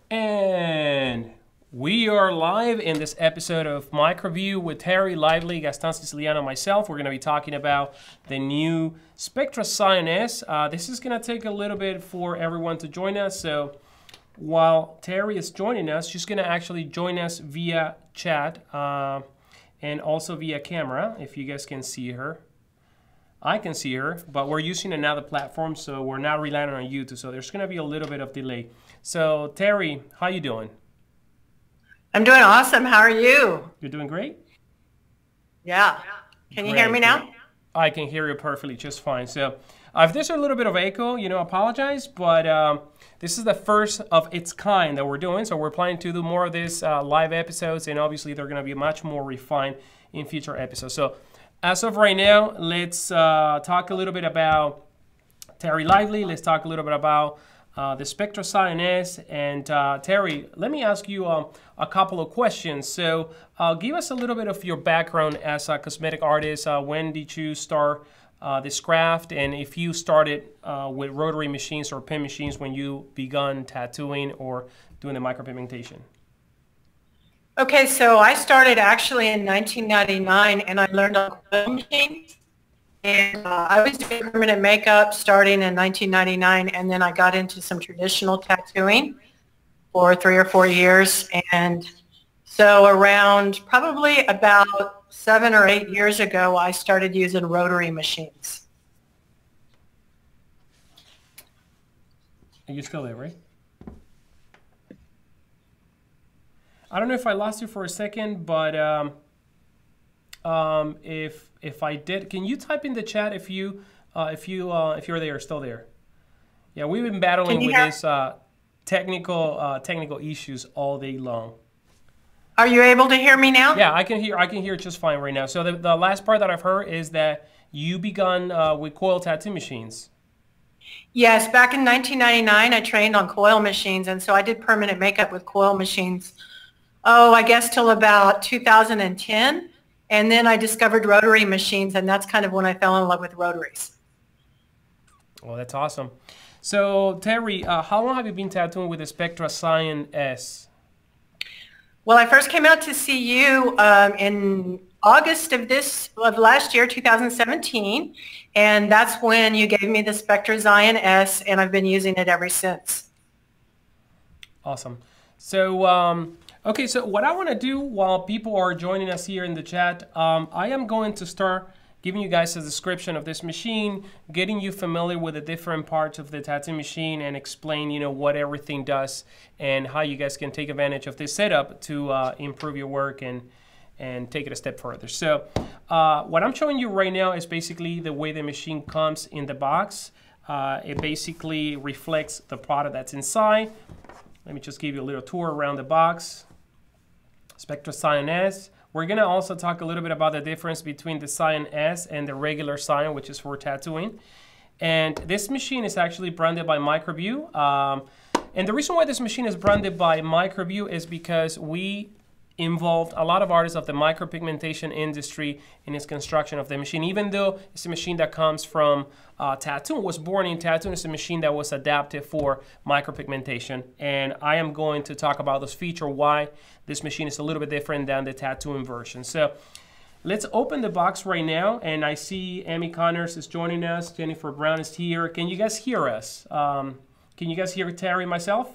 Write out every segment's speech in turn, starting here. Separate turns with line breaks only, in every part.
And we are live in this episode of Microview with Terry, Lively, Gaston Siciliano, and myself. We're going to be talking about the new Spektra Xion S. This is going to take a little bit for everyone to join us. So while Terry is joining us, she's going to actually join us via chat and also via camera, if you guys can see her. I can see her, but we're using another platform, so we're not relying on YouTube. So there's going to be a little bit of delay. So Terry, how you doing?
I'm doing awesome. How are you?
You're doing great?
Yeah. Can you hear me now?
I can hear you perfectly, just fine. So if there's a little bit of echo, apologize, but this is the first of its kind that we're doing. So we're planning to do more of these live episodes, and obviously they're going to be much more refined in future episodes. So as of right now, let's talk a little bit about Terry Lively. Let's talk a little bit about the Spektra Xion S. And Terry, let me ask you a couple of questions. So give us a little bit of your background as a cosmetic artist. When did you start this craft? And if you started with rotary machines or pen machines when you begun tattooing or doing the micropigmentation?
Okay, so I started actually in 1999, and I learned on coil machines. And I was doing permanent makeup starting in 1999, and then I got into some traditional tattooing for 3 or 4 years. And so around probably about 7 or 8 years ago, I started using rotary machines.
Are you still there, right? I don't know if I lost you for a second, but if I did, can you type in the chat if you're there, still there? Yeah, we've been battling with this technical issues all day long.
Are you able to hear me now?
Yeah, I can hear just fine right now. So the last part that I've heard is that you begun with coil tattoo machines.
Yes, back in 1999, I trained on coil machines, and so I did permanent makeup with coil machines. Oh, I guess till about 2010. And then I discovered rotary machines, and that's kind of when I fell in love with rotaries.
Well, that's awesome. So, Terry, how long have you been tattooing with the Spektra Xion S?
Well, I first came out to see you in August of last year, 2017, and that's when you gave me the Spektra Xion S, and I've been using it ever since.
Awesome. So, okay, so what I want to do while people are joining us here in the chat, I am going to start giving you guys a description of this machine, getting you familiar with the different parts of the tattoo machine, and explain, what everything does and how you guys can take advantage of this setup to improve your work and take it a step further. So what I'm showing you right now is basically the way the machine comes in the box. It basically reflects the product that's inside. Let me just give you a little tour around the box. Spektra Xion S. We're going to also talk a little bit about the difference between the Xion S and the regular Xion, which is for tattooing. And this machine is actually branded by Microview. And the reason why this machine is branded by Microview is because we involved a lot of artists of the micropigmentation industry in its construction of the machine. Even though it's a machine that comes from tattoo, was born in tattoo, it's a machine that was adapted for micropigmentation. And I am going to talk about this feature, why this machine is a little bit different than the tattooing version. So let's open the box right now. And I see Amy Connors is joining us. Jennifer Brown is here. Can you guys hear us? Can you guys hear Terry and myself?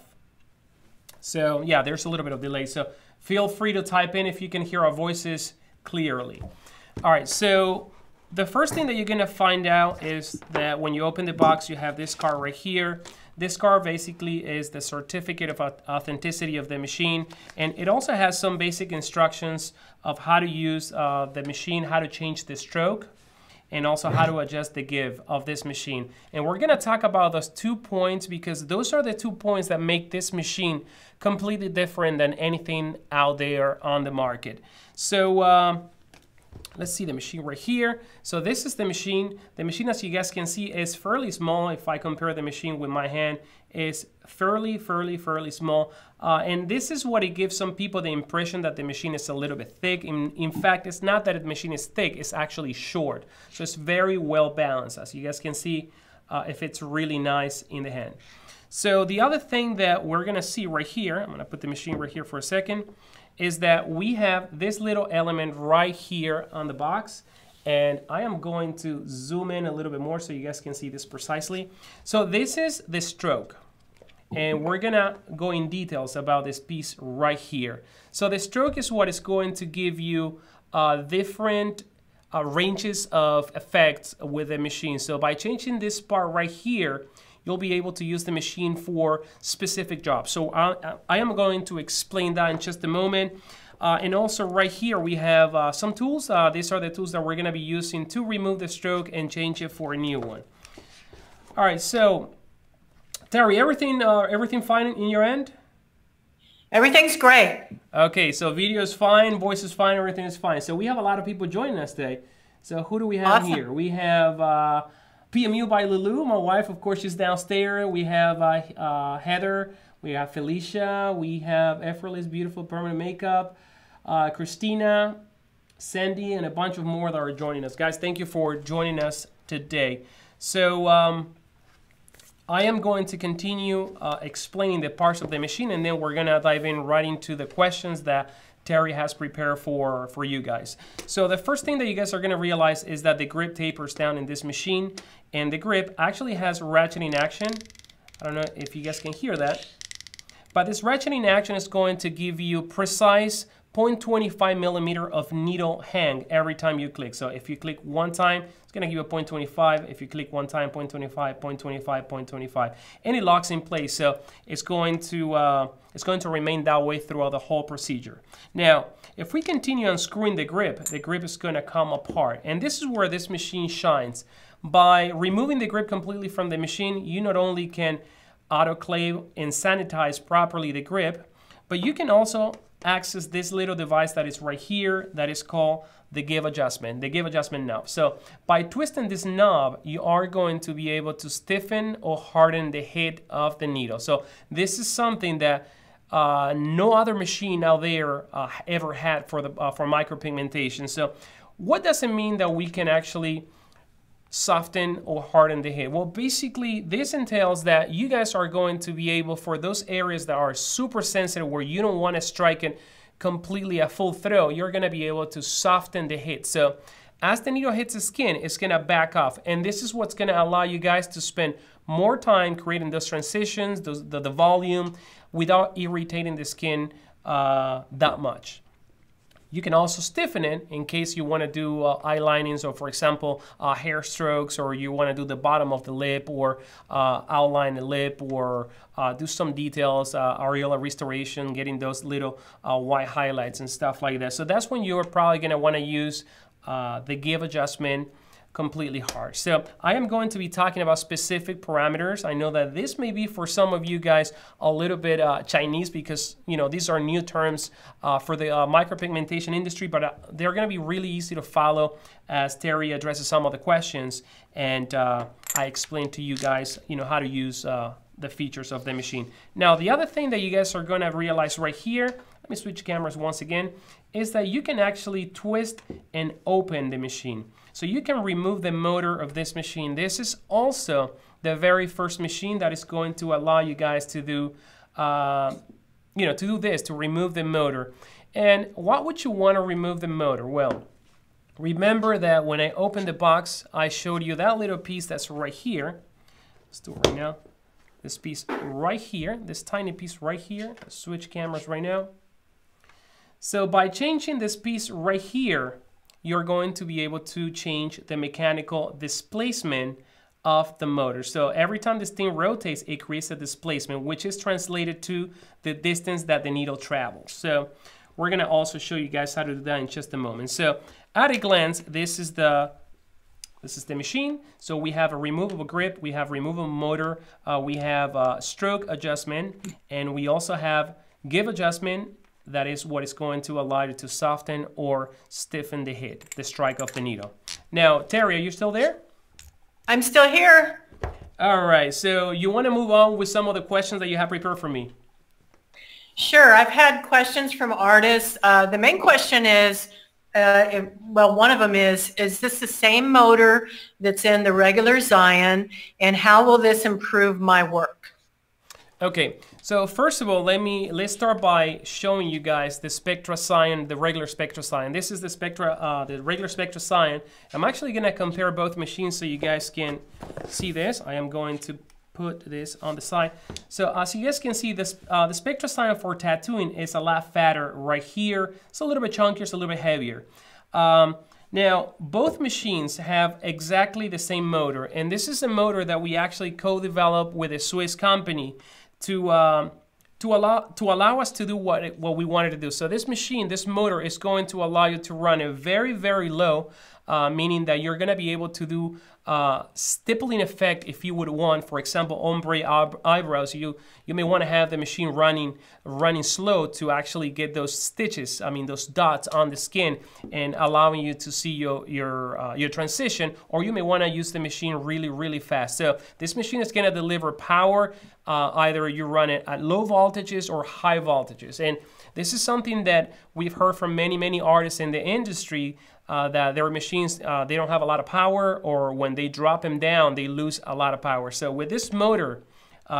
So yeah, there's a little bit of delay. So feel free to type in if you can hear our voices clearly. All right, so the first thing that you're gonna find out is that when you open the box, you have this card right here. This card basically is the certificate of authenticity of the machine, and it also has some basic instructions of how to use the machine, how to change the stroke, and also how to adjust the give of this machine. And we're gonna talk about those 2 points because those are the 2 points that make this machine completely different than anything out there on the market. So let's see the machine right here. So this is the machine. The machine, as you guys can see, is fairly small. If I compare the machine with my hand, is fairly small. And this is what it gives some people the impression that the machine is a little bit thick. In fact, it's not that the machine is thick, it's actually short. So it's very well balanced. As you guys can see, it fits really nice in the hand. So the other thing that we're going to see right here, I'm going to put the machine right here for a second, is that we have this little element right here on the box. And I am going to zoom in a little bit more so you guys can see this precisely. So this is the stroke. And we're going to go in details about this piece right here. So the stroke is what is going to give you different ranges of effects with the machine. So by changing this part right here, you'll be able to use the machine for specific jobs. So I am going to explain that in just a moment. And also right here we have some tools. These are the tools that we're going to be using to remove the stroke and change it for a new one. All right, so Terry, everything fine in your end?
Everything's great.
Okay, so video is fine, voice is fine, everything is fine. So we have a lot of people joining us today. So who do we have here? We have PMU by Lulu, my wife, of course, she's downstairs. We have Heather, we have Felicia, we have Effortless Beautiful Permanent Makeup, Christina, Sandy, and a bunch of more that are joining us. Guys, thank you for joining us today. So I am going to continue explaining the parts of the machine, and then we're going to dive in right into the questions that Terry has prepared for you guys. So the first thing that you guys are going to realize is that the grip tapers down in this machine, and the grip actually has ratcheting action. I don't know if you guys can hear that, but this ratcheting action is going to give you precise 0.25 millimeter of needle hang every time you click. So if you click one time, it's going to give you a 0.25. If you click one time, 0.25, 0.25, 0.25, and it locks in place. So it's going to remain that way throughout the whole procedure. Now, if we continue unscrewing the grip is going to come apart, and this is where this machine shines. By removing the grip completely from the machine, you not only can autoclave and sanitize properly the grip, but you can also access this little device that is right here that is called the give adjustment knob. So by twisting this knob, you are going to be able to stiffen or harden the head of the needle. So this is something that no other machine out there ever had for micropigmentation. So what does it mean that we can actually soften or harden the head? Well, basically this entails that you guys are going to be able, for those areas that are super sensitive where you don't want to strike it completely at full throw, you're going to be able to soften the head. So as the needle hits the skin, it's going to back off, and this is what's going to allow you guys to spend more time creating those transitions, the volume, without irritating the skin that much. You can also stiffen it in case you want to do eye linings, or for example, hair strokes, or you want to do the bottom of the lip, or outline the lip, or do some details, areola restoration, getting those little white highlights and stuff like that. So that's when you're probably going to want to use the give adjustment completely hard. So I am going to be talking about specific parameters. I know that this may be for some of you guys a little bit Chinese, because these are new terms for the micropigmentation industry, but they're going to be really easy to follow as Terry addresses some of the questions, and I explain to you guys how to use the features of the machine. Now the other thing that you guys are going to realize right here, let me switch cameras once again, is that you can actually twist and open the machine. So you can remove the motor of this machine. This is also the very first machine that is going to allow you guys to do, to remove the motor. And what would you want to remove the motor? Well, remember that when I opened the box, I showed you that little piece that's right here. Let's do it right now. This piece right here, this tiny piece right here. Let's switch cameras right now. So by changing this piece right here, you're going to be able to change the mechanical displacement of the motor. So every time this thing rotates, it creates a displacement, which is translated to the distance that the needle travels. So we're going to also show you guys how to do that in just a moment. So at a glance, this is the machine. So we have a removable grip, we have removable motor, we have stroke adjustment, and we also have give adjustment. That is what is going to allow you to soften or stiffen the head, the strike of the needle. Now, Terry, are you still there?
I'm still here.
All right, so you want to move on with some of the questions that you have prepared for me?
Sure, I've had questions from artists. The main question is, one of them is this the same motor that's in the regular Xion, and how will this improve my work?
Okay, so first of all, let's start by showing you guys the Spektra Xion, the regular Spektra Xion. This is the regular Spektra Xion. I'm actually going to compare both machines so you guys can see this. I am going to put this on the side. So as you guys can see, this the Spektra Xion for tattooing is a lot fatter right here. It's a little bit chunkier, it's a little bit heavier. Now, both machines have exactly the same motor, and this is a motor that we actually co-developed with a Swiss company to allow us to do what we wanted to do. So this machine, this motor, is going to allow you to run it very, very low, meaning that you're going to be able to do stippling effect if you would want, for example, ombre eyebrows. You may want to have the machine running slow to actually get those stitches, I mean those dots on the skin, and allowing you to see your transition. Or you may want to use the machine really, really fast. So this machine is going to deliver power, either you run it at low voltages or high voltages. And this is something that we've heard from many artists in the industry, that their machines, they don't have a lot of power, or when they drop them down, they lose a lot of power. So with this motor,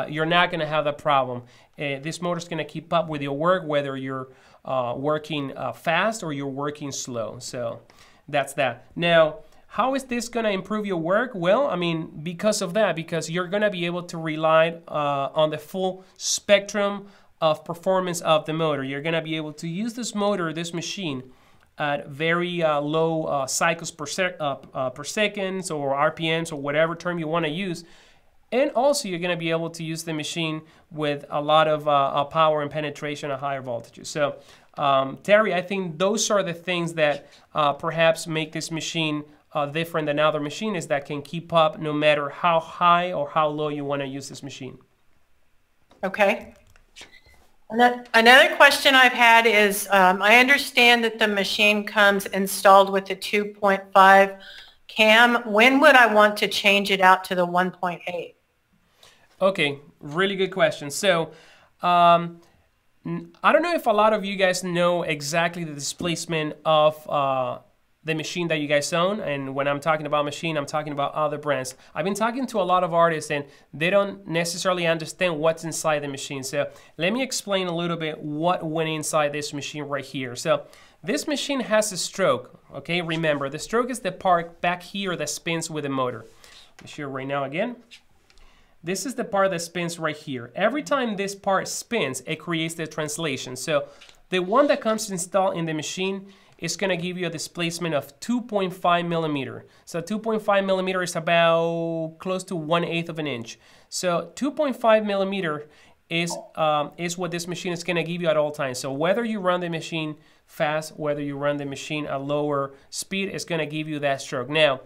you're not going to have that problem. This motor is going to keep up with your work, whether you're working fast or you're working slow. So that's that. Now, how is this going to improve your work? Well, I mean, because of that, because you're going to be able to rely on the full spectrum of performance of the motor. You're going to be able to use this motor, this machine, at very low cycles per seconds, or RPMs, or whatever term you want to use. And also you're going to be able to use the machine with a lot of power and penetration at higher voltages. So Terry, I think those are the things that perhaps make this machine different than other machines, that can keep up no matter how high or how low you want to use this machine.
Okay. Another question I've had is, I understand that the machine comes installed with the 2.5 cam. When would I want to change it out to the 1.8? Okay,
really good question. So I don't know if a lot of you guys know exactly the displacement of the machine that you guys own. And when I'm talking about machine, I'm talking about other brands. I've been talking to a lot of artists, and they don't necessarily understand what's inside the machine. So let me explain a little bit what went inside this machine right here. So this machine has a stroke, okay? Remember, the stroke is the part back here that spins with the motor. I'll show you right now again. This is the part that spins right here. Every time this part spins, it creates the translation. So the one that comes installed in the machine is going to give you a displacement of 2.5 millimeter. So 2.5 millimeter is about close to 1/8 of an inch. So 2.5 millimeter is what this machine is going to give you at all times. So whether you run the machine fast, whether you run the machine at lower speed, it's going to give you that stroke. Now,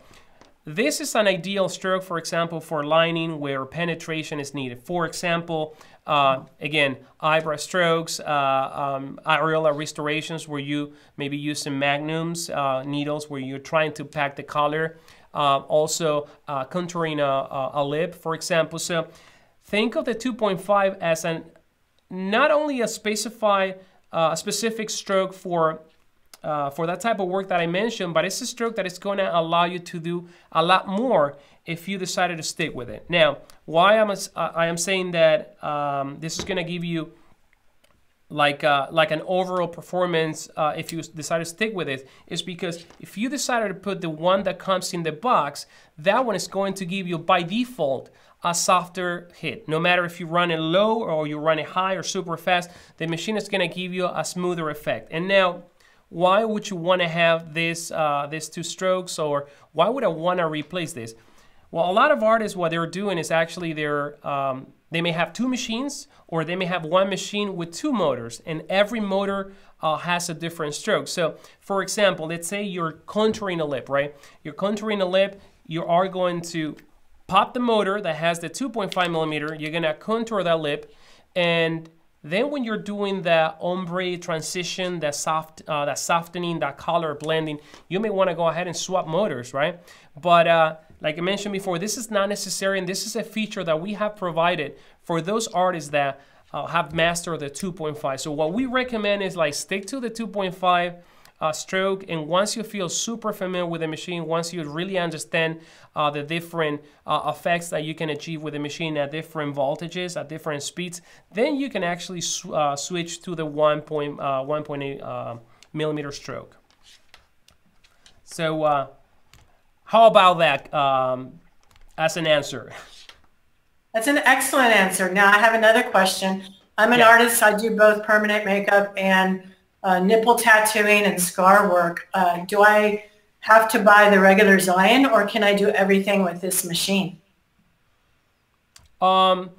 this is an ideal stroke, for example, for lining where penetration is needed. For example, again, eyebrow strokes, areola restorations where you maybe use some magnums, needles where you're trying to pack the color. Also, contouring a lip, for example. So think of the 2.5 as not only a specific stroke for that type of work that I mentioned, but it's a stroke that is going to allow you to do a lot more if you decided to stick with it. Now, why I am saying that this is going to give you like an overall performance if you decide to stick with it, is because if you decided to put the one that comes in the box, that one is going to give you by default a softer hit. No matter if you run it low or you run it high or super fast, the machine is going to give you a smoother effect. And now, why would you want to have this these two strokes, or why would I want to replace this? Well, a lot of artists, what they're doing is actually they may have two machines, or they may have one machine with two motors, and every motor has a different stroke. So, for example, let's say you're contouring a lip, right? You're contouring a lip, you are going to pop the motor that has the 2.5 millimeter, you're going to contour that lip, and then when you're doing the ombre transition, that softening, that color blending, you may want to go ahead and swap motors, right? But like I mentioned before, this is not necessary, and this is a feature that we have provided for those artists that have mastered the 2.5. So what we recommend is like stick to the 2.5. stroke. And once you feel super familiar with the machine, once you really understand the different effects that you can achieve with the machine at different voltages, at different speeds, then you can actually switch to the 1.8 millimeter stroke. So how about that as an answer?
That's an excellent answer. Now I have another question. I'm an artist. I do both permanent makeup and nipple tattooing and scar work. Do I have to buy the regular Xion, or can I do everything with this machine?
Well,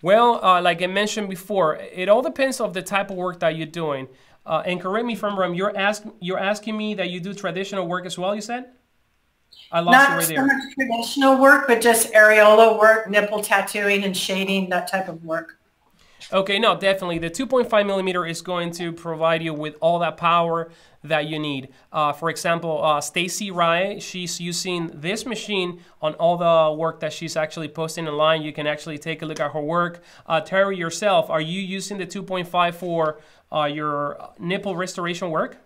like I mentioned before, it all depends on the type of work that you're doing. And correct me if I'm wrong, you're asking me that you do traditional work as well, you said? I lost you right there.
Not so much traditional work, but just areola work, nipple tattooing and shading, that type of work.
Okay, no, definitely. The 2.5 millimeter is going to provide you with all that power that you need. For example, Stacy Rai, she's using this machine on all the work that she's actually posting online. You can actually take a look at her work. Terry, yourself, are you using the 2.5 for your nipple restoration work?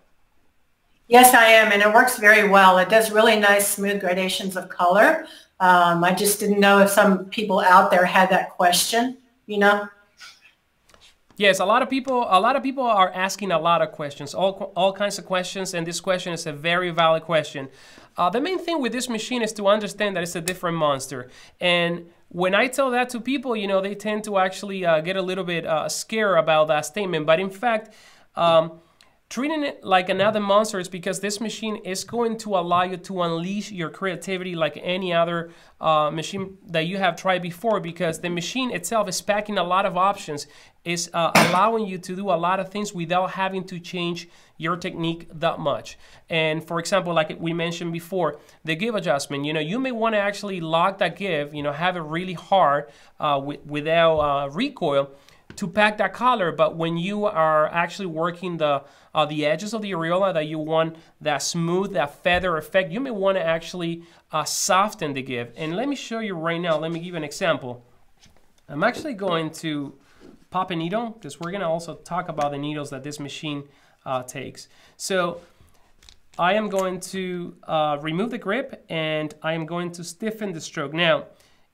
Yes, I am, and it works very well. It does really nice, smooth gradations of color. I just didn't know if some people out there had that question, you know?
Yes, a lot of people are asking a lot of questions, all kinds of questions, and this question is a very valid question. The main thing with this machine is to understand that it's a different monster. And when I tell that to people, you know, they tend to actually get a little bit scared about that statement. But in fact, treating it like another monster is because this machine is going to allow you to unleash your creativity like any other machine that you have tried before, because the machine itself is packing a lot of options, is allowing you to do a lot of things without having to change your technique that much. And for example, like we mentioned before, the give adjustment, you know, you may want to actually lock that give, you know, have it really hard without recoil to pack that color. But when you are actually working the edges of the areola, that you want that smooth, that feather effect, you may want to actually soften the give. And let me show you right now. Let me give you an example. I'm actually going to pop a needle, because we're going to also talk about the needles that this machine takes. So I am going to remove the grip, and I am going to stiffen the stroke. Now,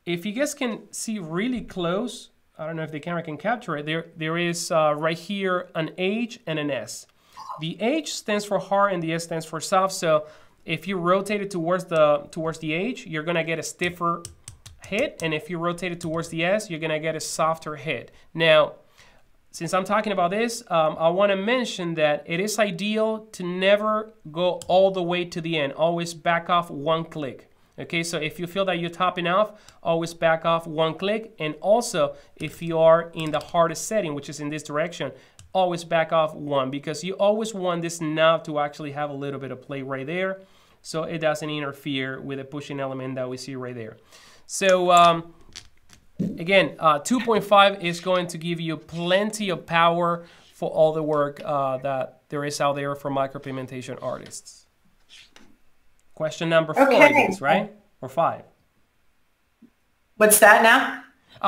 if you guys can see really close, I don't know if the camera can capture it, there is right here an H and an S. The H stands for hard and the S stands for soft. So if you rotate it towards the H, you're gonna get a stiffer hit, and if you rotate it towards the S, you're gonna get a softer hit. Now, since I'm talking about this, I want to mention that it is ideal to never go all the way to the end. Always back off one click. Okay, so if you feel that you're topping off, always back off one click. And also, if you are in the hardest setting, which is in this direction, always back off one, because you always want this knob to actually have a little bit of play right there, so it doesn't interfere with the pushing element that we see right there. So again, 2.5 is going to give you plenty of power for all the work that there is out there for micropigmentation artists. Question number 4, I guess, right? Or 5?
What's that now?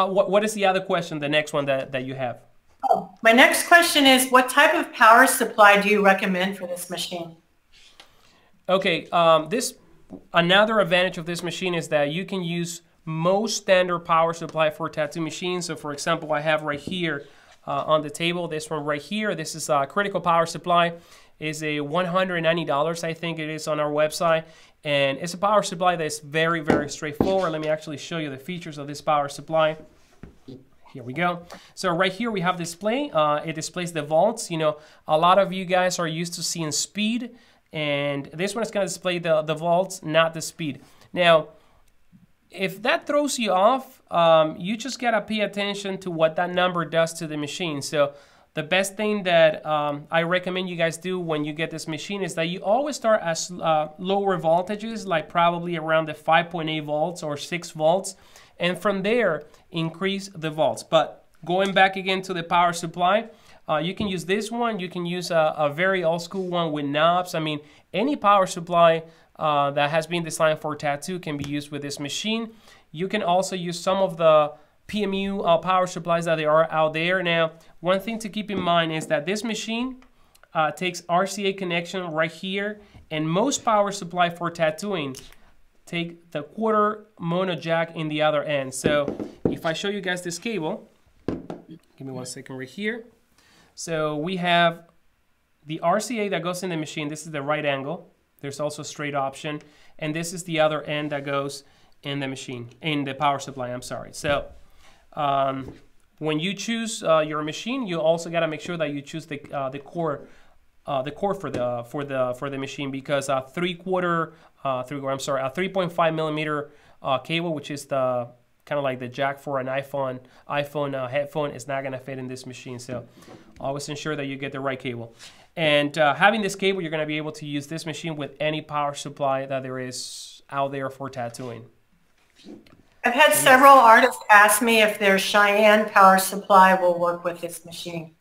What is the other question, the next one that you have?
Oh, my next question is, what type of power supply do you recommend for this machine?
Okay, another advantage of this machine is that you can use most standard power supply for tattoo machines. So for example, I have right here on the table, this one right here, this is a critical power supply. Is a $190, I think it is, on our website, and it's a power supply that's very, very straightforward. Let me actually show you the features of this power supply. Here we go. So right here we have display. It displays the volts. You know, a lot of you guys are used to seeing speed, and this one is going to display the volts, not the speed. Now, if that throws you off, you just got to pay attention to what that number does to the machine. So the best thing that I recommend you guys do when you get this machine is that you always start at lower voltages, like probably around the 5.8 volts or 6 volts. And from there, increase the volts. But going back again to the power supply, you can use this one. You can use a very old school one with knobs. I mean, any power supply that has been designed for tattoo can be used with this machine. You can also use some of the PMU power supplies that there are out there. Now, one thing to keep in mind is that this machine takes RCA connection right here, and most power supply for tattooing take the quarter mono jack in the other end. So if I show you guys this cable, give me 1 second right here. So we have the RCA that goes in the machine. This is the right angle. There's also a straight option. And this is the other end that goes in the machine, in the power supply, I'm sorry. So when you choose your machine, you also got to make sure that you choose the core for the machine, because a 3.5 millimeter cable, which is the kind of like the jack for an iPhone headphone, is not going to fit in this machine. So always ensure that you get the right cable. And having this cable, you're going to be able to use this machine with any power supply that there is out there for tattooing.
I've had several artists ask me if their Cheyenne power supply will work with this machine.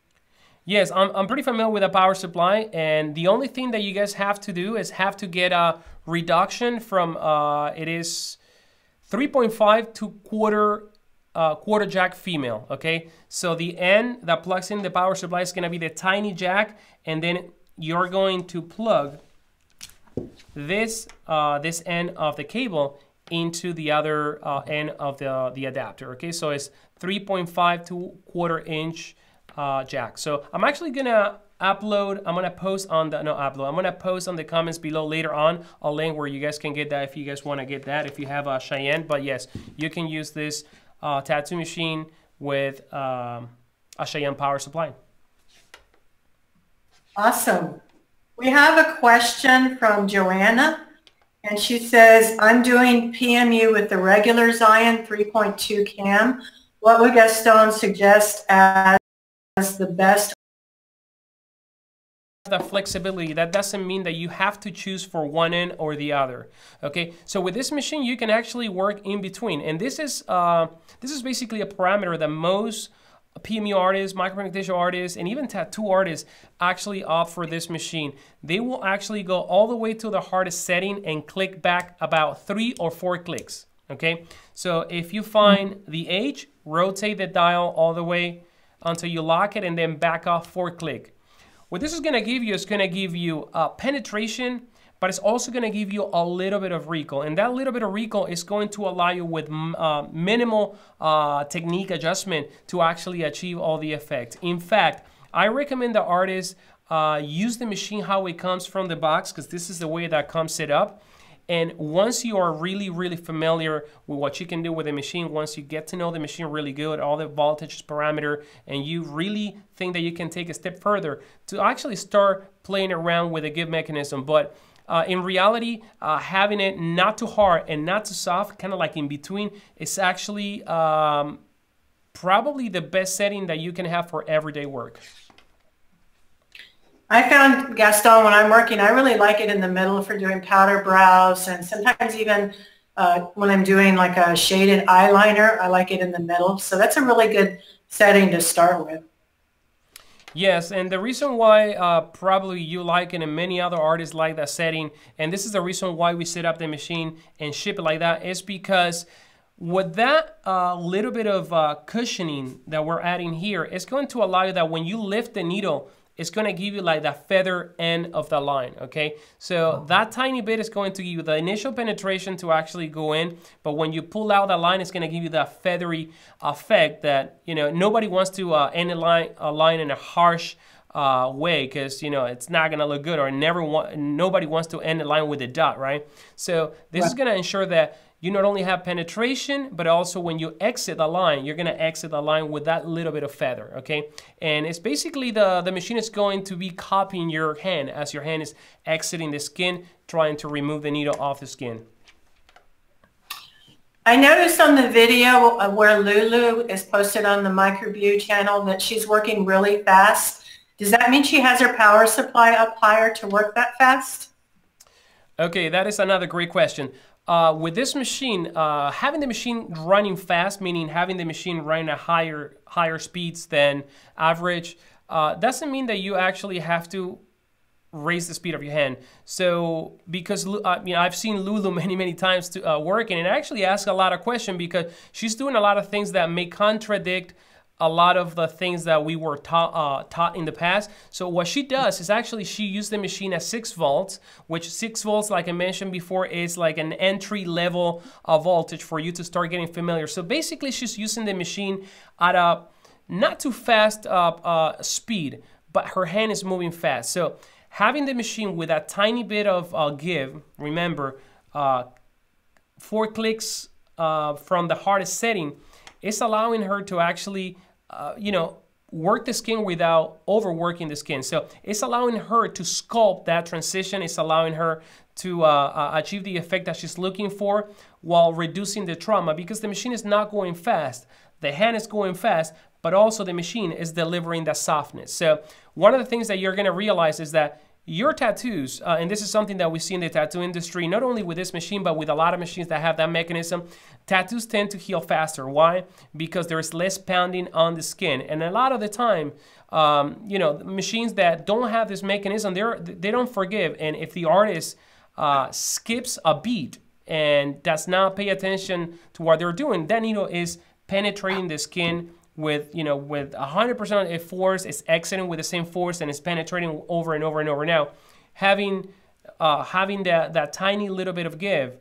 Yes, I'm pretty familiar with a power supply, and the only thing that you guys have to do is have to get a reduction from, it is 3.5 to quarter jack female, okay? So the end that plugs in the power supply is gonna be the tiny jack, and then you're going to plug this end of the cable into the other end of the adapter, okay? So it's 3.5 to quarter inch jack. So I'm actually gonna upload, I'm gonna post on the, I'm gonna post on the comments below later on a link where you guys can get that if you guys wanna get that, if you have a Cheyenne. But yes, you can use this tattoo machine with a Cheyenne power supply.
Awesome. We have a question from Joanna, and she says, I'm doing PMU with the regular Zion 3.2 cam. What would Gaston suggest as the best?
The flexibility, that doesn't mean that you have to choose for one end or the other. Okay, so with this machine you can actually work in between, and this is basically a parameter that most PMU artists, micropigmentation artists, and even tattoo artists actually opt for this machine. They will actually go all the way to the hardest setting and click back about 3 or 4 clicks. Okay, so if you find the H, rotate the dial all the way until you lock it, and then back off 4 click. What this is going to give you is going to give you penetration, but it's also going to give you a little bit of recoil. And that little bit of recoil is going to allow you with minimal technique adjustment to actually achieve all the effect. In fact, I recommend the artists use the machine how it comes from the box, because this is the way that comes set up. And once you are really, really familiar with what you can do with the machine, once you get to know the machine really good, all the voltage parameter, and you really think that you can take a step further to actually start playing around with the give mechanism. But in reality, having it not too hard and not too soft, kind of like in between, is actually probably the best setting that you can have for everyday work.
I found, Gaston, when I'm working, I really like it in the middle for doing powder brows, and sometimes even when I'm doing like a shaded eyeliner, I like it in the middle. So that's a really good setting to start with.
Yes, and the reason why probably you like it and many other artists like that setting, and this is the reason why we set up the machine and ship it like that, is because with that little bit of cushioning that we're adding here, it's going to allow you that when you lift the needle, it's going to give you like that feather end of the line, okay? So that tiny bit is going to give you the initial penetration to actually go in, but when you pull out the line, it's going to give you that feathery effect that, you know, nobody wants to end a line in a harsh way, because, you know, it's not going to look good, or nobody wants to end the line with a dot, right? So this is going to ensure that you not only have penetration, but also when you exit the line, you're going to exit the line with that little bit of feather, okay? And it's basically the machine is going to be copying your hand as your hand is exiting the skin, trying to remove the needle off the skin.
I noticed on the video where Lulu is posted on the Microview channel that she's working really fast. Does that mean she has her power supply up higher to work that fast?
Okay, that is another great question. With this machine, having the machine running fast, meaning having the machine running at higher speeds than average, doesn't mean that you actually have to raise the speed of your hand. So, because you know, I've seen Lulu many times to work, and it actually asks a lot of questions because she's doing a lot of things that may contradict a lot of the things that we were taught in the past. So what she does is actually she used the machine at 6 volts, which 6 volts, like I mentioned before, is like an entry level voltage for you to start getting familiar. So basically she's using the machine at a not too fast speed, but her hand is moving fast. So having the machine with a tiny bit of give, remember, 4 clicks from the hardest setting, is allowing her to actually work the skin without overworking the skin. So it's allowing her to sculpt that transition. It's allowing her to achieve the effect that she's looking for while reducing the trauma, because the machine is not going fast. The hand is going fast, but also the machine is delivering that softness. So one of the things that you're going to realize is that your tattoos, and this is something that we see in the tattoo industry, not only with this machine, but with a lot of machines that have that mechanism, tattoos tend to heal faster. Why? Because there's less pounding on the skin. And a lot of the time, machines that don't have this mechanism, they don't forgive. And if the artist skips a beat and does not pay attention to what they're doing, that needle is penetrating the skin with 100% of force. It's exiting with the same force, and it's penetrating over and over and over. Now, having that tiny little bit of give,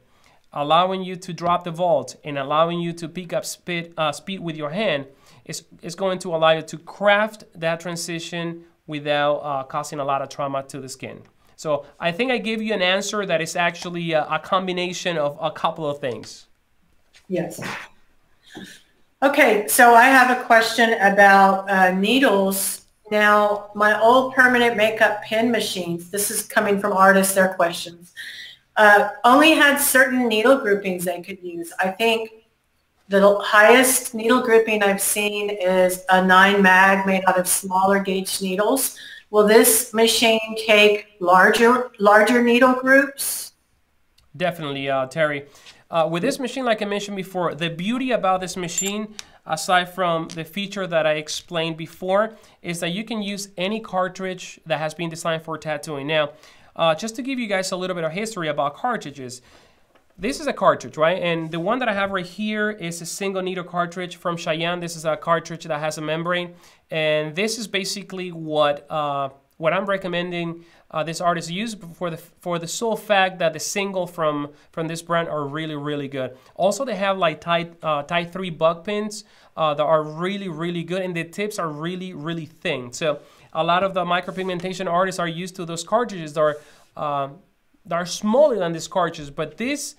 allowing you to drop the vault and allowing you to pick up speed with your hand, is going to allow you to craft that transition without causing a lot of trauma to the skin. So I think I gave you an answer that is actually a combination of a couple of things.
Yes. Okay, so I have a question about needles. Now, my old permanent makeup pen machines, this is coming from artists, their questions, only had certain needle groupings they could use. I think the highest needle grouping I've seen is a 9 mag made out of smaller gauge needles. Will this machine take larger needle groups?
Definitely, Terry. With this machine, like I mentioned before, the beauty about this machine, aside from the feature that I explained before, is that you can use any cartridge that has been designed for tattooing. Now, just to give you guys a little bit of history about cartridges, this is a cartridge, right? And the one that I have right here is a single needle cartridge from Xion. This is a cartridge that has a membrane, and this is basically what I'm recommending this artist use for the sole fact that the single from this brand are really good. Also, they have like Type 3 buck pins that are really good, and the tips are really thin. So a lot of the micropigmentation artists are used to those cartridges that are smaller than this cartridge, but this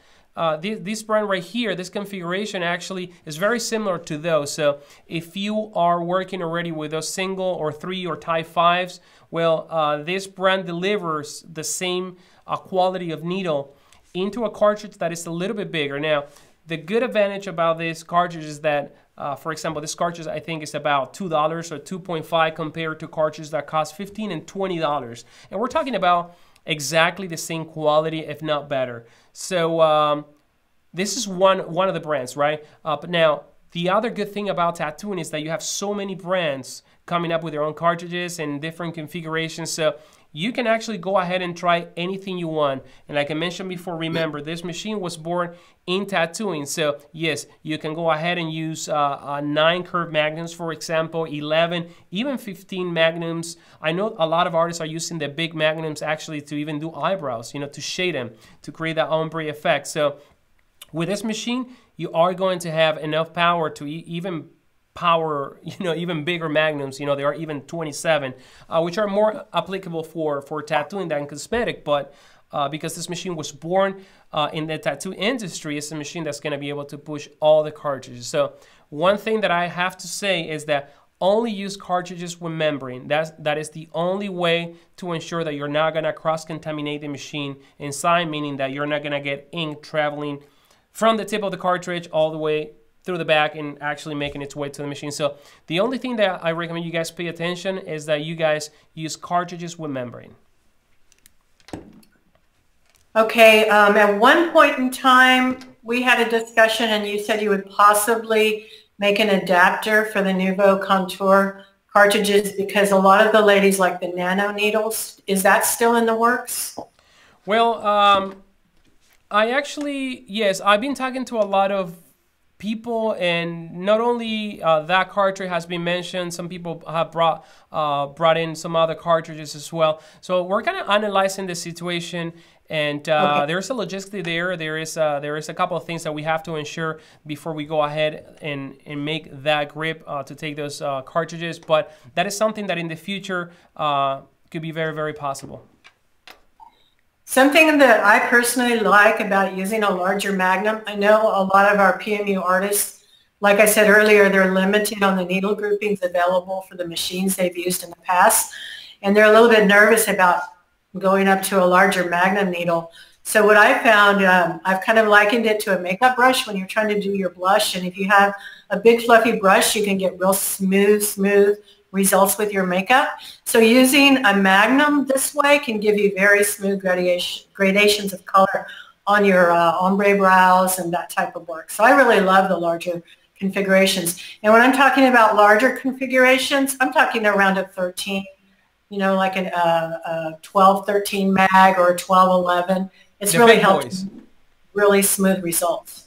brand right here, this configuration actually is very similar to those. So if you are working already with those single or 3 or Type 5s, well, this brand delivers the same quality of needle into a cartridge that is a little bit bigger. Now, the good advantage about this cartridge is that, for example, this cartridge I think is about $2 or $2.5 compared to cartridges that cost $15 and $20. And we're talking about exactly the same quality, if not better. So this is one of the brands, right? But now, the other good thing about tattooing is that you have so many brands coming up with their own cartridges and different configurations. So you can actually go ahead and try anything you want. And like I mentioned before, remember, this machine was born in tattooing. So yes, you can go ahead and use 9 curved magnums, for example, 11, even 15 magnums. I know a lot of artists are using the big magnums actually to even do eyebrows, to shade them, to create that ombre effect. So with this machine, you are going to have enough power to even power, even bigger magnums. There are even 27, which are more applicable for tattooing than cosmetic. But because this machine was born in the tattoo industry, it's a machine that's going to be able to push all the cartridges. So one thing that I have to say is that only use cartridges with membrane. That is the only way to ensure that you're not going to cross-contaminate the machine inside, meaning that you're not going to get ink traveling from the tip of the cartridge all the way through the back and actually making its way to the machine. So the only thing that I recommend you guys pay attention is that you guys use cartridges with membrane.
Okay, at one point in time, we had a discussion and you said you would possibly make an adapter for the Nouveau Contour cartridges because a lot of the ladies like the nano needles. Is that still in the works?
Well, yes, I've been talking to a lot of people, and not only that cartridge has been mentioned, some people have brought in some other cartridges as well. So we're kind of analyzing the situation, and there's a logistically there is a couple of things that we have to ensure before we go ahead and make that grip to take those cartridges. But that is something that in the future could be very, very possible.
Something that I personally like about using a larger Magnum, I know a lot of our PMU artists, like I said earlier, they're limited on the needle groupings available for the machines they've used in the past, and they're a little bit nervous about going up to a larger Magnum needle. So what I found, I've kind of likened it to a makeup brush when you're trying to do your blush, and if you have a big fluffy brush, you can get real smooth results with your makeup. So using a Magnum this way can give you very smooth gradations of color on your ombre brows and that type of work. So I really love the larger configurations. And when I'm talking about larger configurations, I'm talking around a 13, you know, like a 12, 13 mag or a 12, 11. It's really helped really smooth results.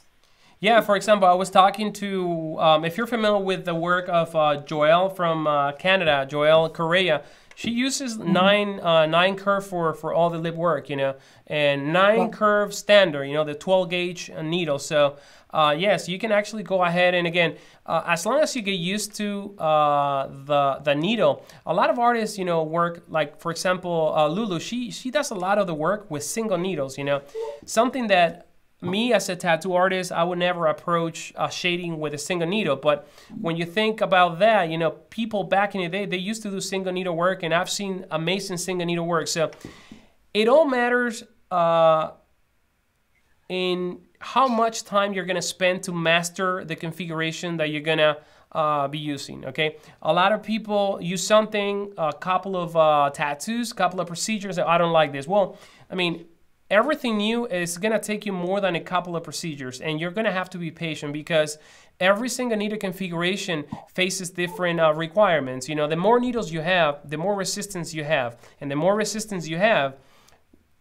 Yeah, for example, I was talking to, if you're familiar with the work of Joelle from Canada, Joelle Correa, she uses nine curve for all the lip work, you know, and 9 curve standard, you know, the 12 gauge needle. So yes, you can actually go ahead and again, as long as you get used to the needle, a lot of artists, you know, work like, for example, Lulu, she does a lot of the work with single needles, you know, something that me as a tattoo artist, I would never approach shading with a single needle. But when you think about that, you know, people back in the day, they used to do single needle work, and I've seen amazing single needle work. So it all matters in how much time you're going to spend to master the configuration that you're going to be using, okay? A lot of people use something, a couple of tattoos, a couple of procedures, and I don't like this. Well, I mean, everything new is going to take you more than a couple of procedures, and you're going to have to be patient because every single needle configuration faces different requirements. You know, the more needles you have, the more resistance you have, and the more resistance you have,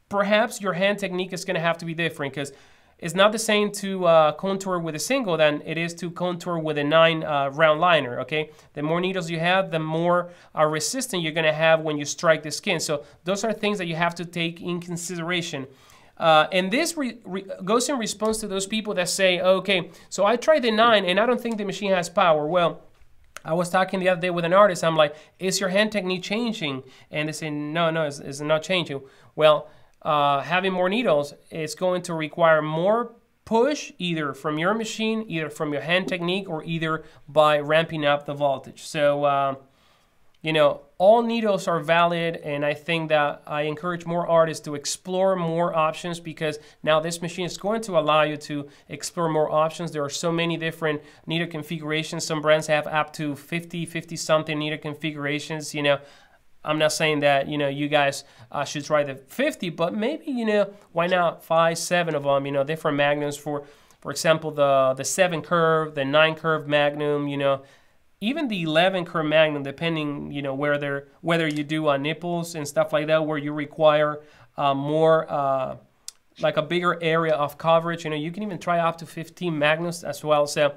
perhaps your hand technique is going to have to be different because it's not the same to contour with a single than it is to contour with a 9 round liner, okay? The more needles you have, the more resistance you're gonna have when you strike the skin. So those are things that you have to take in consideration. And this goes in response to those people that say, okay, so I tried the 9 and I don't think the machine has power. Well, I was talking the other day with an artist, I'm like, is your hand technique changing? And they say, no, it's not changing. Well, having more needles is going to require more push either from your machine, either from your hand technique, or either by ramping up the voltage. So, you know, all needles are valid, and I think that I encourage more artists to explore more options because now this machine is going to allow you to explore more options. There are so many different needle configurations. Some brands have up to 50-something needle configurations, you know. I'm not saying that, you know, you guys should try the 50, but maybe, you know, why not 5, 7 of them, you know, different magnums for example, the 7 curve, the 9 curve magnum, you know, even the 11 curve magnum, depending, you know, whether you do nipples and stuff like that, where you require more, like a bigger area of coverage. You know, you can even try up to 15 magnums as well. So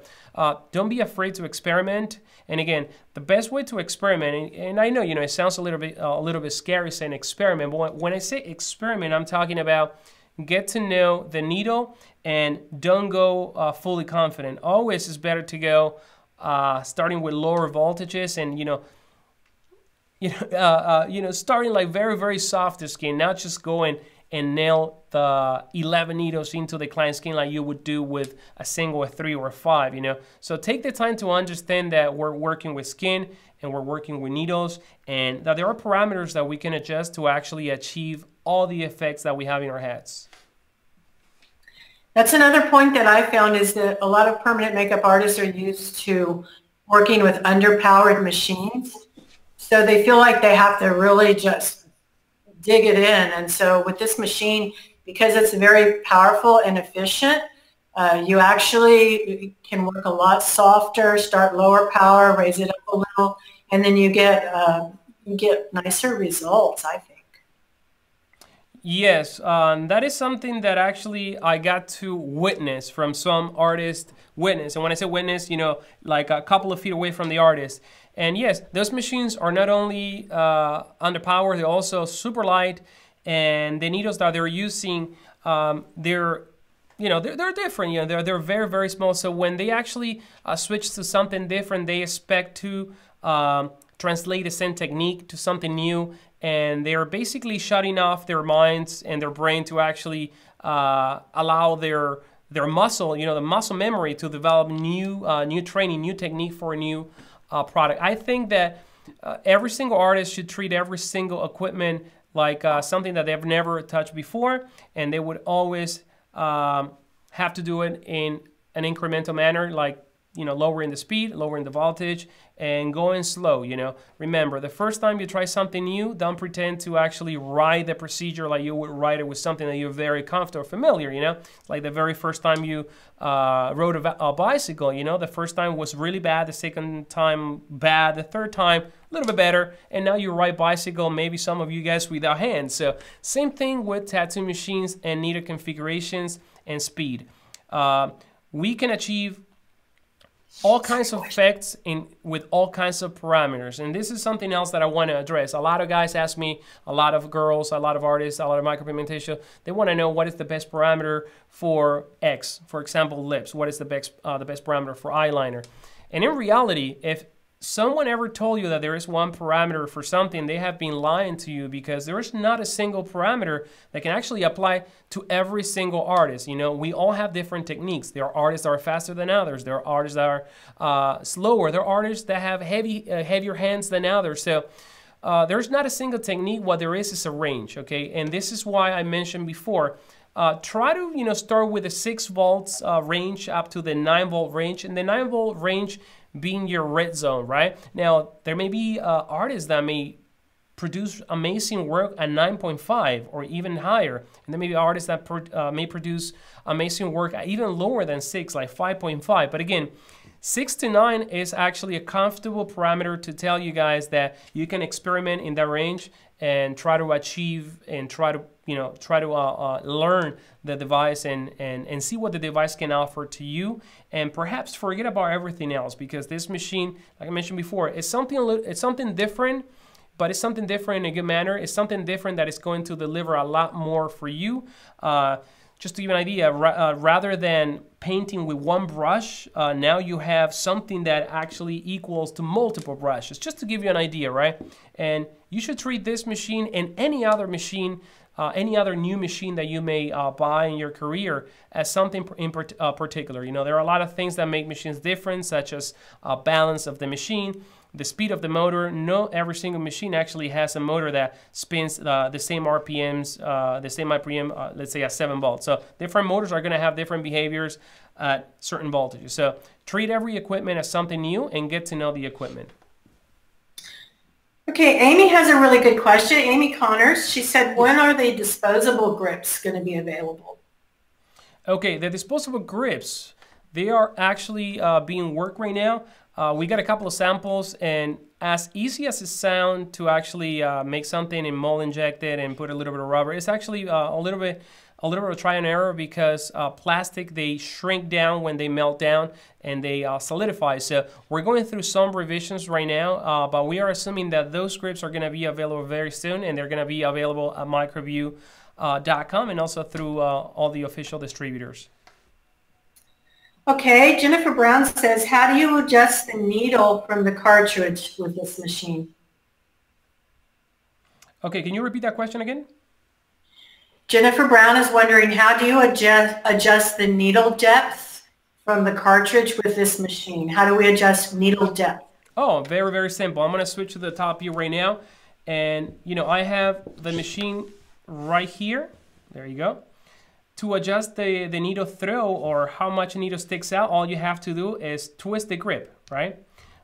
don't be afraid to experiment. And again, the best way to experiment, and I know, you know, it sounds a little bit scary saying experiment, but when I say experiment, I'm talking about get to know the needle and don't go fully confident. Always is better to go starting with lower voltages and, starting like very, very soft skin, not just going and nail the 11 needles into the client skin like you would do with a single, a 3 or a 5, you know. So take the time to understand that we're working with skin and we're working with needles and that there are parameters that we can adjust to actually achieve all the effects that we have in our heads.
That's another point that I found is that a lot of permanent makeup artists are used to working with underpowered machines. So they feel like they have to really just dig it in. And so with this machine, because it's very powerful and efficient, you actually can work a lot softer, start lower power, raise it up a little, and then you get nicer results, I think.
Yes, that is something that actually I got to witness from some artist witness. And when I say witness, you know, like a couple of feet away from the artist. And yes, those machines are not only underpowered, they're also super light. And the needles that they're using, they're they're different. You know, they're very, very small. So when they actually switch to something different, they expect to translate the same technique to something new, and they're basically shutting off their minds and their brain to actually allow their muscle, the muscle memory, to develop new training, new technique for a new product. I think that every single artist should treat every single equipment like something that they've never touched before, and they would always have to do it in an incremental manner, like lowering the speed, lowering the voltage, and going slow. Remember, the first time you try something new, don't pretend to actually write the procedure like you would write it with something that you're very comfortable or familiar. Like the very first time you rode a bicycle, the first time was really bad, the second time bad, the third time a little bit better, and now you ride bicycle, maybe some of you guys without hands. So same thing with tattoo machines and needle configurations and speed. We can achieve all kinds of effects with all kinds of parameters. And this is something else that I want to address. A lot of guys ask me, a lot of girls, a lot of artists, a lot of micropigmentation, they want to know what is the best parameter for X. For example, lips. What is the best parameter for eyeliner? And in reality, if someone ever told you that there is one parameter for something, they have been lying to you, because there is not a single parameter that can actually apply to every single artist. We all have different techniques. There are artists that are faster than others. There are artists that are slower. There are artists that have heavier hands than others. So there's not a single technique. What there is a range, okay? And this is why I mentioned before, try to start with the 6 volts range up to the 9 volt range, and the 9 volt range being your red zone, right? Now, there may be artists that may produce amazing work at 9.5 or even higher, and there may be artists that may produce amazing work at even lower than 6, like 5.5. But again, 6 to 9 is actually a comfortable parameter to tell you guys that you can experiment in that range and try to achieve and try to learn the device and see what the device can offer to you, and perhaps forget about everything else, because this machine, like I mentioned before, it's something different, but it's something different in a good manner. It's something different that is going to deliver a lot more for you. Just to give you an idea, rather than painting with one brush, now you have something that actually equals to multiple brushes, just to give you an idea, right? And you should treat this machine and any other machine, any other new machine that you may buy in your career, as something in particular. There are a lot of things that make machines different, such as balance of the machine, the speed of the motor. Not every single machine actually has a motor that spins the same RPMs, the same RPM, let's say at 7 volts. So different motors are going to have different behaviors at certain voltages. So treat every equipment as something new and get to know the equipment.
Okay, Amy has a really good question. Amy Connors, she said, when are the disposable grips going to be available?
Okay, the disposable grips, they are actually being worked right now. We got a couple of samples, and as easy as it sounds to actually make something and mold inject it and put a little bit of rubber, it's actually a little bit of trial and error, because plastic, they shrink down when they melt down and they solidify. So we're going through some revisions right now, but we are assuming that those grips are going to be available very soon, and they're going to be available at microview.com and also through all the official distributors.
Okay, Jennifer Brown says, how do you adjust the needle from the cartridge with this machine?
Okay, can you repeat that question again?
Jennifer Brown is wondering, how do you adjust the needle depth from the cartridge with this machine? How do we adjust needle depth?
Oh, very, very simple. I'm going to switch to the top view right now. And, I have the machine right here. There you go. To adjust the needle throw, or how much needle sticks out, all you have to do is twist the grip, right?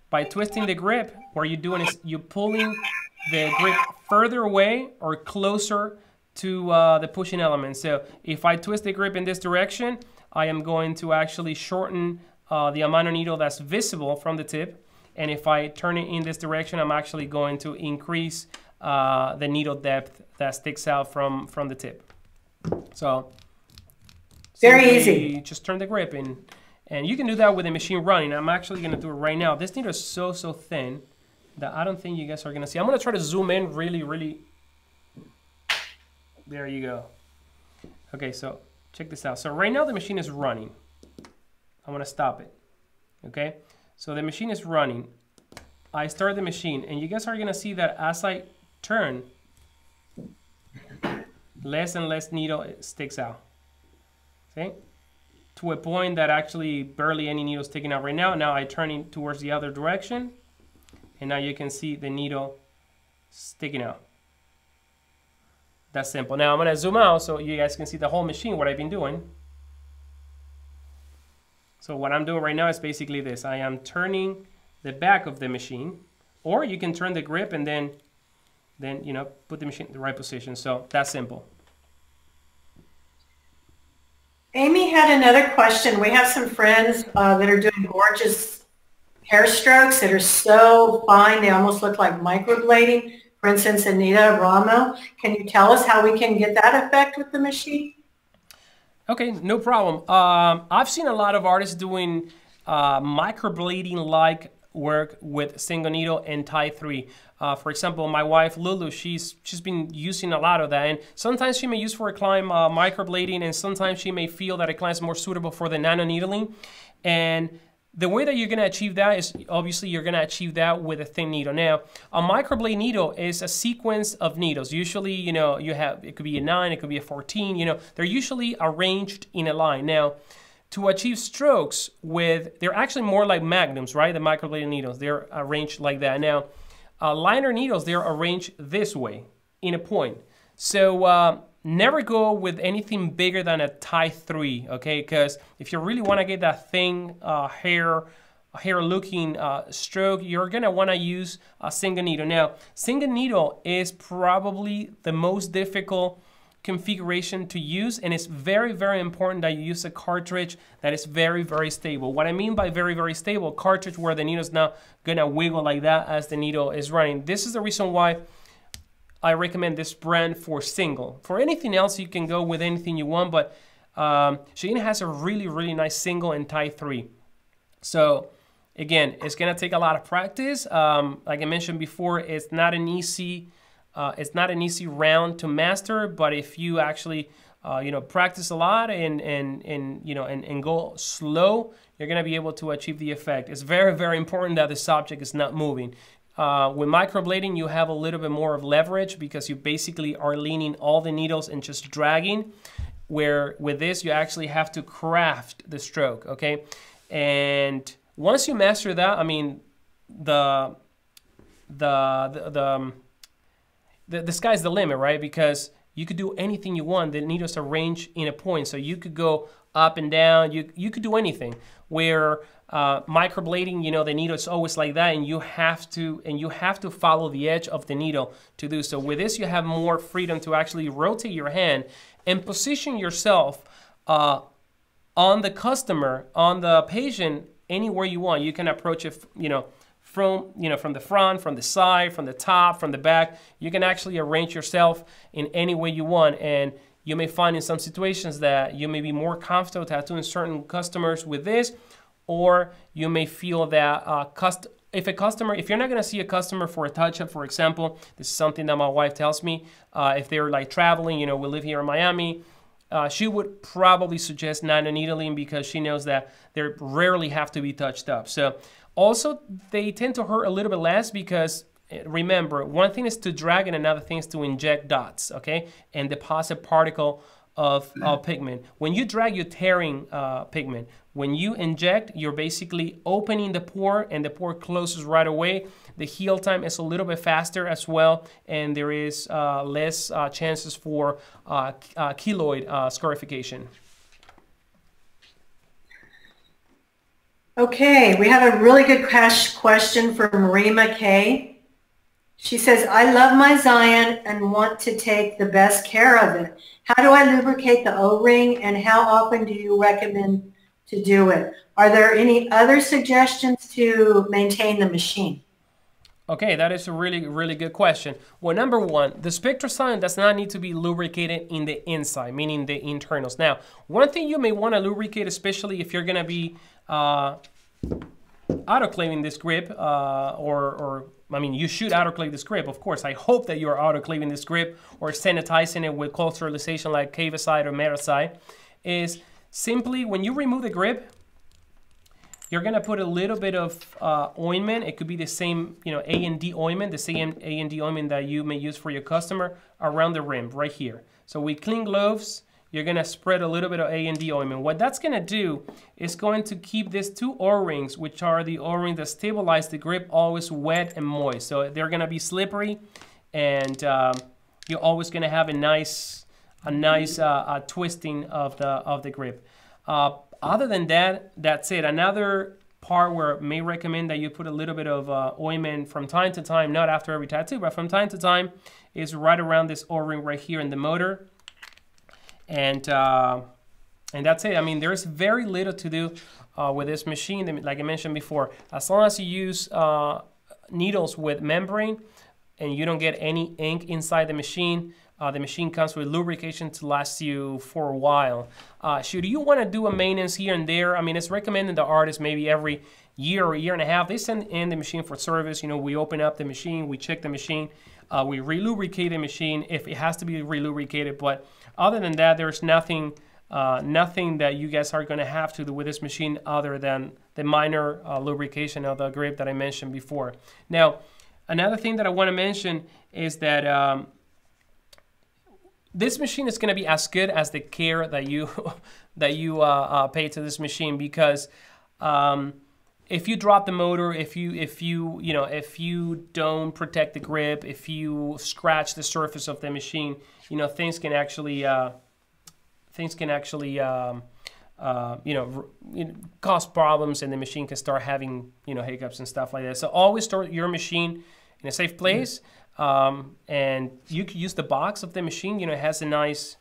By twisting the grip, what you're doing is you're pulling the grip further away or closer to the pushing element. So if I twist the grip in this direction, I am going to actually shorten the amount of needle that's visible from the tip. And if I turn it in this direction, I'm actually going to increase the needle depth that sticks out from the tip. So
very easy.
Just turn the grip in, and you can do that with the machine running. I'm actually going to do it right now. This needle is so thin that I don't think you guys are going to see. I'm going to try to zoom in really. There you go. Okay, so check this out. So right now the machine is running. I want to stop it. Okay, so the machine is running. I start the machine, and you guys are going to see that as I turn, less and less needle sticks out. Okay, to a point that actually barely any needle is sticking out right now. Now I turn it towards the other direction, and now you can see the needle sticking out. That's simple. Now I'm going to zoom out so you guys can see the whole machine, what I've been doing. So what I'm doing right now is basically this. I am turning the back of the machine, or you can turn the grip and then you know, put the machine in the right position. So that's simple.
Amy had another question. We have some friends that are doing gorgeous hair strokes that are so fine they almost look like microblading. For instance, Anita Ramo, can you tell us how we can get that effect with the machine?
Okay, no problem. I've seen a lot of artists doing microblading-like work with single needle and tie 3. For example, my wife Lulu, she's been using a lot of that, and sometimes she may use for a client microblading, and sometimes she may feel that a client is more suitable for the nano needling. And the way that you're going to achieve that is obviously you're going to achieve that with a thin needle. Now, a microblade needle is a sequence of needles. Usually, you know, you have, it could be a 9, it could be a 14, you know, they're usually arranged in a line. Now, to achieve strokes with, they're actually more like magnums, right? The microblade needles, they're arranged like that. Now, liner needles, they're arranged this way in a point. So, never go with anything bigger than a tie 3, okay? Because if you really want to get that thin hair looking stroke, you're going to want to use a single needle. Now, single needle is probably the most difficult configuration to use, and it's very important that you use a cartridge that is very stable. What I mean by very stable, cartridge where the needle is not going to wiggle like that as the needle is running. This is the reason why I recommend this brand for single. For anything else, you can go with anything you want, but Xion has a really nice single and tie 3. So again, it's gonna take a lot of practice. Like I mentioned before, it's not an easy round to master. But if you actually you know, practice a lot and go slow, you're gonna be able to achieve the effect. It's very important that the subject is not moving. With microblading, you have a little bit more of leverage because you basically are leaning all the needles and just dragging, where with this, you actually have to craft the stroke, okay? And once you master that, I mean, the sky's the limit, right? Because you could do anything you want. The needles are arranged in a point, so you could go up and down. You could do anything. Where microblading, you know, the needle is always like that, and you have to follow the edge of the needle to do so. With this, you have more freedom to actually rotate your hand and position yourself on the customer, on the patient, anywhere you want. You can approach it, you know, from the front, from the side, from the top, from the back. You can actually arrange yourself in any way you want, and you may find in some situations that you may be more comfortable tattooing certain customers with this, or you may feel that if you're not going to see a customer for a touch-up, for example, this is something that my wife tells me, if they're like traveling, you know, we live here in Miami, she would probably suggest nano needling because she knows that they rarely have to be touched up. So also, they tend to hurt a little bit less because remember, one thing is to drag and another thing is to inject dots, okay, and deposit particle of pigment. When you drag, you're tearing pigment. When you inject, you're basically opening the pore, and the pore closes right away. The heal time is a little bit faster as well, and there is less chances for keloid scarification.
Okay, we have a really good question from Marima K. She says, I love my Zion and want to take the best care of it. How do I lubricate the O-ring, and how often do you recommend to do it? Are there any other suggestions to maintain the machine?
Okay, that is a really, really good question. Well, number one, the Spektra Xion does not need to be lubricated in the inside, meaning the internals. Now, one thing you may want to lubricate, especially if you're going to be autoclaving this grip, I mean, you should autoclave this grip, of course. I hope that you're autoclaving this grip or sanitizing it with cold sterilization like Cavicide or Metricide, is simply when you remove the grip, you're gonna put a little bit of ointment. It could be the same, A&D ointment, the same A&D ointment that you may use for your customer around the rim, right here. So with clean gloves, you're gonna spread a little bit of A&D ointment. What that's gonna do is going to keep these two O-rings, which are the O-rings that stabilize the grip, always wet and moist. So they're gonna be slippery, and you're always gonna have a nice twisting of the grip. Other than that, that's it. Another part where I may recommend that you put a little bit of ointment from time to time, not after every tattoo, but from time to time, is right around this O-ring right here in the motor. And that's it. I mean, there's very little to do with this machine, like I mentioned before. As long as you use needles with membrane and you don't get any ink inside the machine comes with lubrication to last you for a while. Should you want to do a maintenance here and there, I mean, it's recommended the artist maybe every year or year and a half, they send in the machine for service. We open up the machine, we check the machine, we re-lubricate the machine if it has to be re-lubricated. But other than that, there's nothing that you guys are going to have to do with this machine other than the minor lubrication of the grip that I mentioned before. Now, another thing that I want to mention is that this machine is going to be as good as the care that you pay to this machine, because if you drop the motor, if you don't protect the grip, if you scratch the surface of the machine, things can actually cause problems, and the machine can start having hiccups and stuff like that. So always store your machine in a safe place. And you could use the box of the machine. It has a nice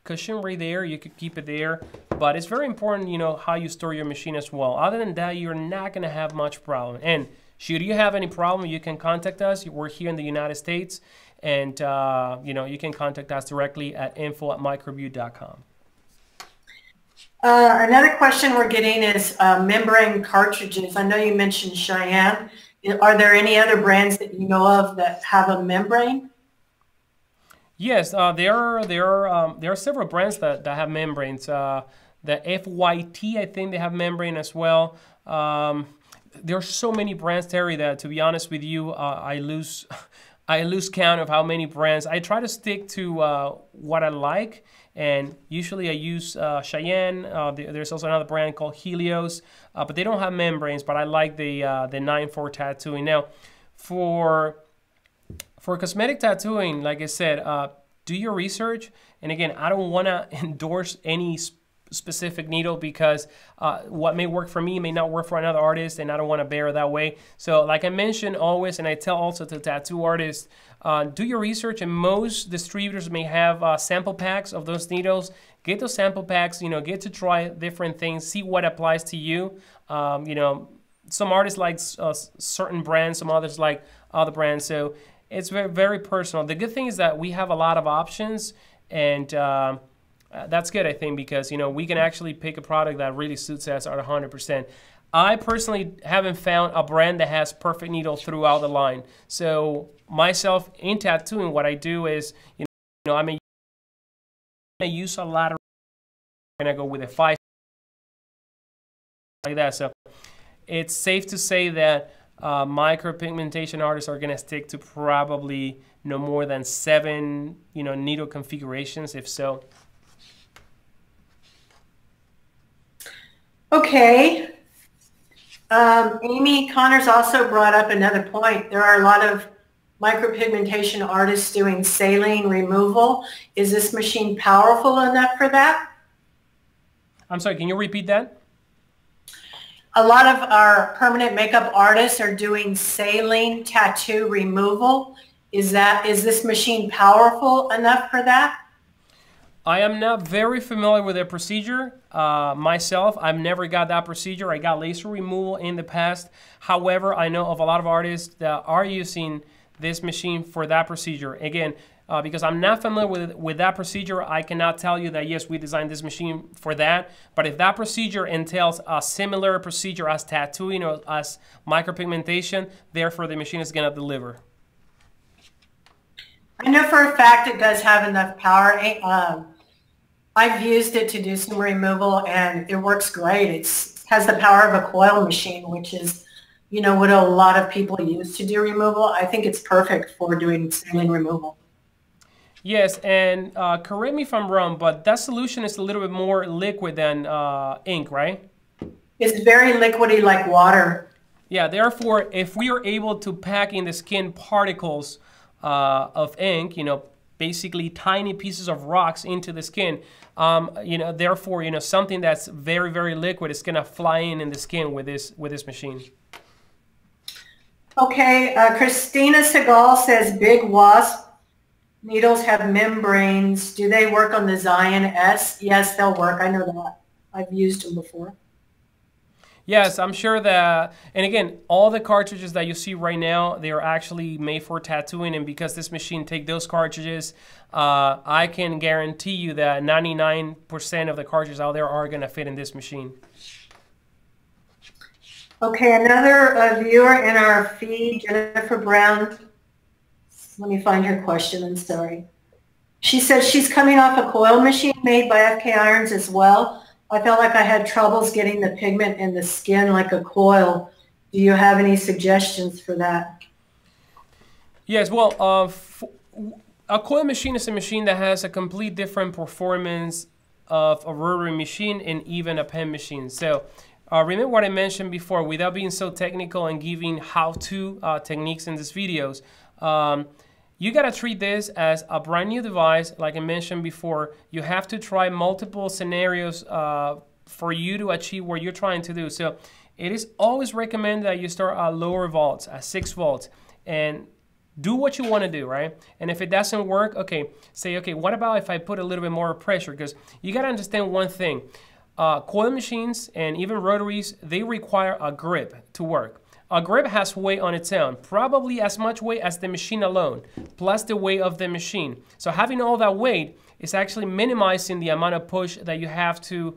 cushion right there. You could keep it there, but it's very important, how you store your machine as well. Other than that, you're not gonna have much problem. And should you have any problem, you can contact us. We're here in the United States, and you can contact us directly at info@microview.com.
Another question we're getting is membrane cartridges. I know you mentioned Cheyenne. Are there any other brands that you know of that have a membrane?
Yes, there are several brands that have membranes. The FYT, I think they have membrane as well. There are so many brands, Terry, that to be honest with you, I lose count of how many brands. I try to stick to what I like, and usually I use Cheyenne. There's also another brand called Helios, but they don't have membranes, but I like the 9-4 tattooing. Now, for cosmetic tattooing, like I said, do your research. And again, I don't want to endorse any specific needle, because what may work for me may not work for another artist, and I don't want to bear that way. So like I mentioned always, and I tell also to tattoo artists, do your research, and most distributors may have sample packs of those needles. Get those sample packs, get to try different things, see what applies to you. Some artists like certain brands, some others like other brands, so it's very, very personal. The good thing is that we have a lot of options, and that's good, I think, because we can actually pick a product that really suits us at 100%. I personally haven't found a brand that has perfect needle throughout the line. So myself in tattooing, what I do is, I may use a lot of, and I go with a 5 like that. So it's safe to say that micropigmentation artists are gonna stick to probably no more than 7, needle configurations, if so.
Okay. Amy Connors also brought up another point. There are a lot of micropigmentation artists doing saline removal. Is this machine powerful enough for that?
I'm sorry, can you repeat that?
A lot of our permanent makeup artists are doing saline tattoo removal. Is this machine powerful enough for that?
I am not very familiar with the procedure myself. I've never got that procedure. I got laser removal in the past. However, I know of a lot of artists that are using this machine for that procedure. Again, because I'm not familiar with that procedure, I cannot tell you that, yes, we designed this machine for that. But if that procedure entails a similar procedure as tattooing or as micropigmentation, therefore the machine is going to deliver.
I know for a fact it does have enough power. I've used it to do some removal, and it works great. It has the power of a coil machine, which is, you know, what a lot of people use to do removal. I think it's perfect for doing saline removal.
Yes, and correct me if I'm wrong, but that solution is a little bit more liquid than ink, right?
It's very liquidy, like water.
Yeah, therefore, if we are able to pack in the skin particles of ink, you know, basically tiny pieces of rocks into the skin, you know, therefore, you know, something that's very, very liquid is going to fly in the skin with this machine.
Okay, Christina Segal says big wasp needles have membranes. Do they work on the Zion S? Yes, they'll work. I know that. I've used them before.
Yes, I'm sure that, and again, all the cartridges that you see right now, they are actually made for tattooing, and because this machine takes those cartridges, I can guarantee you that 99% of the cartridges out there are going to fit in this machine.
Okay, another viewer in our feed, Jennifer Brown. Let me find her question, I'm sorry. She says she's coming off a coil machine made by FK Irons as well. I felt like I had troubles getting the pigment in the skin like a coil. Do you have any suggestions for that?
Yes, well, a coil machine is a machine that has a complete different performance of a rotary machine and even a pen machine. So remember what I mentioned before, without being so technical and giving how-to techniques in these videos, you got to treat this as a brand new device. Like I mentioned before, you have to try multiple scenarios for you to achieve what you're trying to do. So it is always recommended that you start at lower volts, at 6 volts, and do what you want to do, right? And if it doesn't work, okay, say, okay, what about if I put a little bit more pressure? Because you got to understand one thing. Coil machines and even rotaries, they require a grip to work. A grip has weight on its own, probably as much weight as the machine alone, plus the weight of the machine. So having all that weight is actually minimizing the amount of push that you have to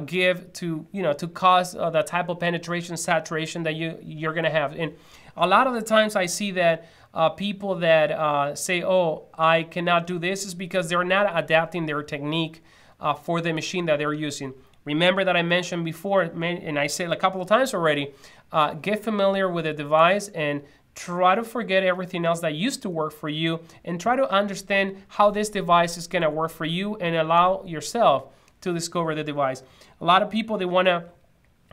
give to, you know, to cause the type of penetration, saturation that you're going to have. And a lot of the times I see that people that say, oh, I cannot do this, is because they're not adapting their technique for the machine that they're using. Remember that I mentioned before, and I said a couple of times already, get familiar with the device and try to forget everything else that used to work for you and try to understand how this device is going to work for you and allow yourself to discover the device. A lot of people, they want to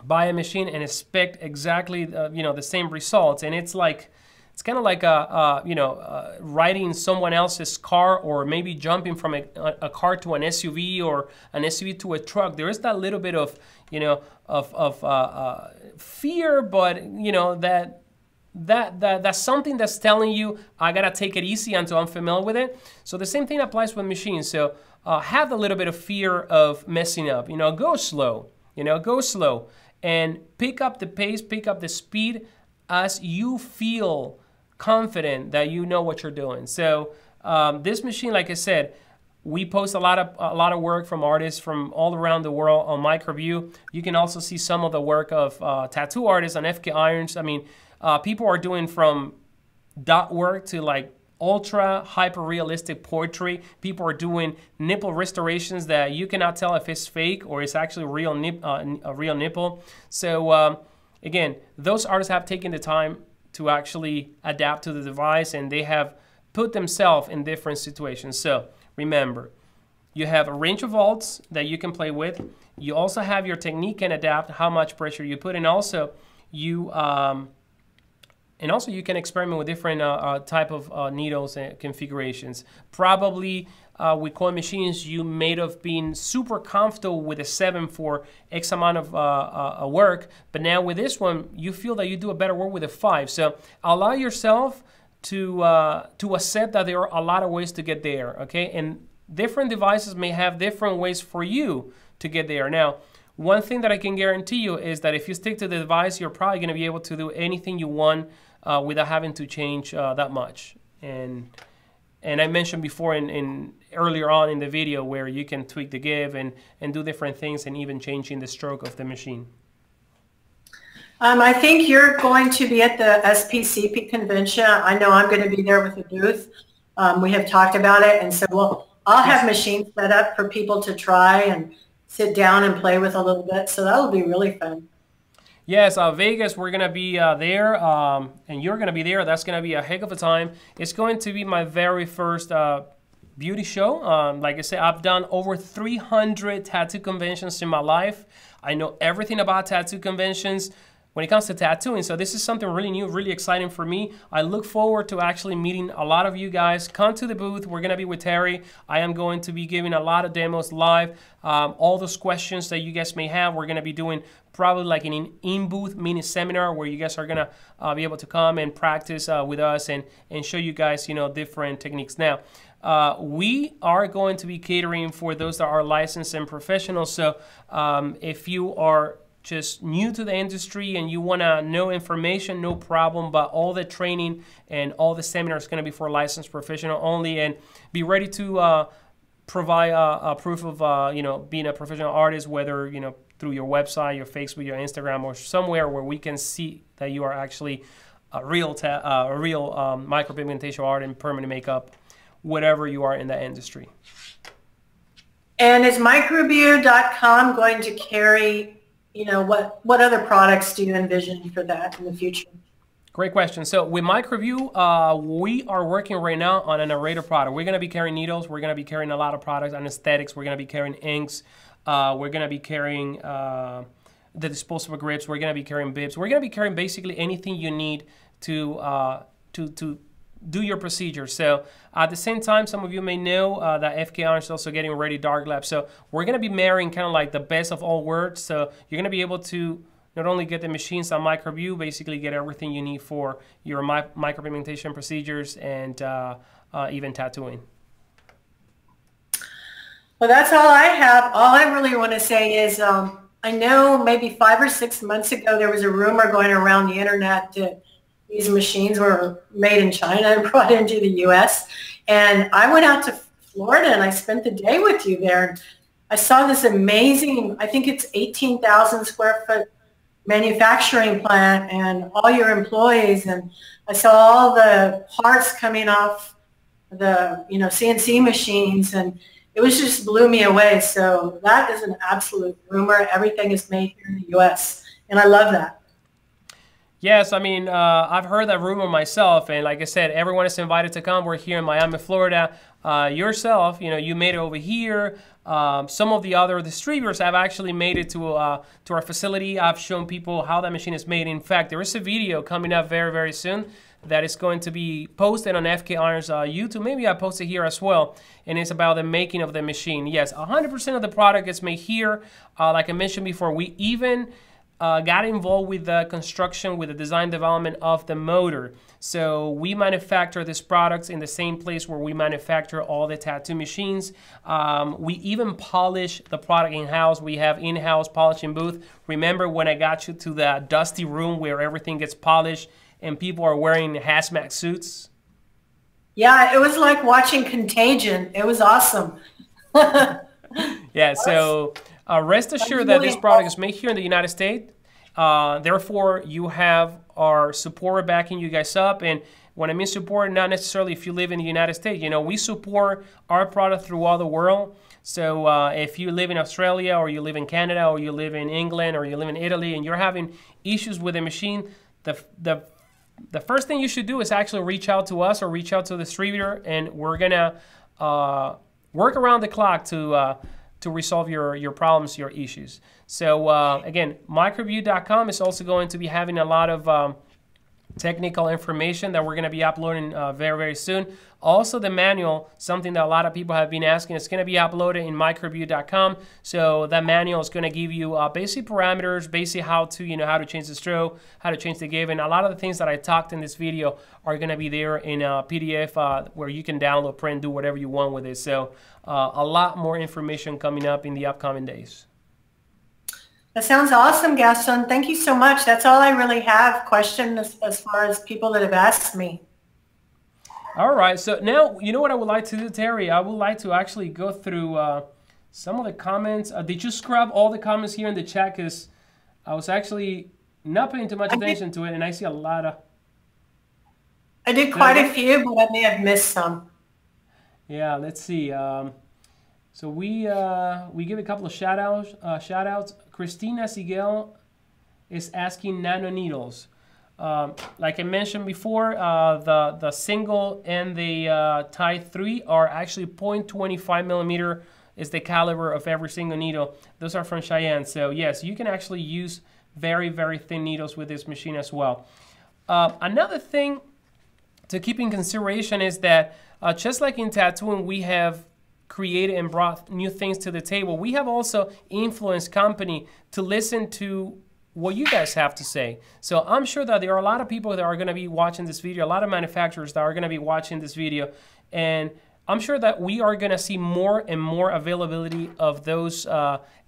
buy a machine and expect exactly you know, the same results, and it's like, it's kind of like riding someone else's car, or maybe jumping from a car to an SUV, or an SUV to a truck. There is that little bit of, you know, of fear, but you know that's something that's telling you, I gotta take it easy until I'm familiar with it. So the same thing applies with machines. So have a little bit of fear of messing up. You know, go slow. You know, go slow and pick up the pace, pick up the speed as you feel confident that you know what you're doing. So this machine, like I said, we post a lot of work from artists from all around the world on Microview. You can also see some of the work of tattoo artists on FK Irons. I mean, people are doing from dot work to like ultra hyper realistic portrait. People are doing nipple restorations that you cannot tell if it's fake or it's actually a real nipple. So again, those artists have taken the time to actually adapt to the device, and they have put themselves in different situations. So remember, you have a range of volts that you can play with. You also have your technique and adapt how much pressure you put, and also you can experiment with different type of needles and configurations. Probably with coil machines, you may have been super comfortable with a 7 for X amount of work, but now with this one, you feel that you do a better work with a 5. So allow yourself to accept that there are a lot of ways to get there, okay? And different devices may have different ways for you to get there. Now, one thing that I can guarantee you is that if you stick to the device, you're probably going to be able to do anything you want without having to change that much. And I mentioned before in earlier on in the video where you can tweak the give and do different things and even changing the stroke of the machine.
I think you're going to be at the SPCP convention. I know I'm going to be there with a booth. We have talked about it, and so I'll have machines set up for people to try and sit down and play with a little bit. So that'll be really fun.
Yes, Vegas, we're going to be there, and you're going to be there. That's going to be a heck of a time. It's going to be my very first beauty show. Like I said, I've done over 300 tattoo conventions in my life. I know everything about tattoo conventions when it comes to tattooing. So this is something really new, really exciting for me. I look forward to actually meeting a lot of you guys. Come to the booth. We're going to be with Terry. I am going to be giving a lot of demos live. All those questions that you guys may have, we're going to be doing probably like an in-booth mini seminar where you guys are going to be able to come and practice with us and show you guys, you know, different techniques. Now, we are going to be catering for those that are licensed and professional. So if you are just new to the industry and you want to know information, no problem, but all the training and all the seminars is going to be for licensed professional only, and be ready to provide a proof of you know, being a professional artist, whether, you know, through your website, your Facebook, your Instagram, or somewhere where we can see that you are actually a real micropigmentation art and permanent makeup, whatever you are in that industry.
And is microbio.com going to carry, you know, what other products do you envision for that in the future?
Great question. So with Microview, we are working right now on an array of products. We're going to be carrying needles. We're going to be carrying a lot of products, anesthetics. We're going to be carrying inks. We're going to be carrying the disposable grips. We're going to be carrying bibs. We're going to be carrying basically anything you need to do your procedure. So at the same time, some of you may know that FK Honor is also getting ready Dark Lab. So we're going to be marrying kind of like the best of all worlds. So you're going to be able to not only get the machines on Microview, basically get everything you need for your micropigmentation procedures and even tattooing.
Well, that's all I have. All I really want to say is I know maybe 5 or 6 months ago there was a rumor going around the internet that these machines were made in China and brought into the U.S. And I went out to Florida and I spent the day with you there. And I saw this amazing, I think it's 18,000 square foot manufacturing plant and all your employees. And I saw all the parts coming off the, you know, CNC machines, and it was just blew me away. So that is an absolute rumor. Everything is made here in the U.S. and I love that.
Yes, I mean, I've heard that rumor myself, and like I said, everyone is invited to come. We're here in Miami, Florida. Yourself, you know, you made it over here. Some of the other distributors have actually made it to our facility. I've shown people how that machine is made. In fact, there is a video coming up very, very soon that is going to be posted on FK Honor's YouTube. Maybe I post it here as well, and it's about the making of the machine. Yes, 100% of the product is made here. Like I mentioned before, we even got involved with the construction, with the design development of the motor. So we manufacture these products in the same place where we manufacture all the tattoo machines. We even polish the product in-house. We have in-house polishing booth. Remember when I got you to the dusty room where everything gets polished and people are wearing hazmat suits?
Yeah, it was like watching Contagion. It was awesome.
Yeah, so rest assured that this product is made here in the United States. Therefore, you have our support backing you guys up. And when I mean support, not necessarily if you live in the United States. You know, we support our product throughout the world. So if you live in Australia, or you live in Canada, or you live in England, or you live in Italy, and you're having issues with the machine, the first thing you should do is actually reach out to us or reach out to the distributor, and we're gonna work around the clock to resolve your problems, your issues. So again, microview.com is also going to be having a lot of technical information that we're going to be uploading very, very soon. Also, the manual, something that a lot of people have been asking, it's going to be uploaded in microreview.com. So that manual is going to give you basic parameters, basic how to, how to change the stroke, how to change the give. And a lot of the things that I talked in this video are going to be there in a PDF where you can download, print, do whatever you want with it. So a lot more information coming up in the upcoming days.
That sounds awesome, Gaston. Thank you so much. That's all I really have questions as far as people that have asked me.
All right. So now, you know what I would like to do, Terry? I would like to actually go through some of the comments. Did you scrub all the comments here in the chat? Because I was actually not paying too much attention to it, and I see a lot of...
I did quite a few, but I may have missed some.
Yeah, let's see. So we give a couple of shout outs. Christina Sigel is asking nanoneedles. Like I mentioned before, the single and the Type 3 are actually 0.25 millimeter is the caliber of every single needle. Those are from Cheyenne. So yes, you can actually use very, very thin needles with this machine as well. Another thing to keep in consideration is that just like in tattooing, we have created and brought new things to the table. We have also influenced company to listen to what you guys have to say. So I'm sure that there are a lot of people that are going to be watching this video, a lot of manufacturers that are going to be watching this video, and I'm sure that we are going to see more and more availability of those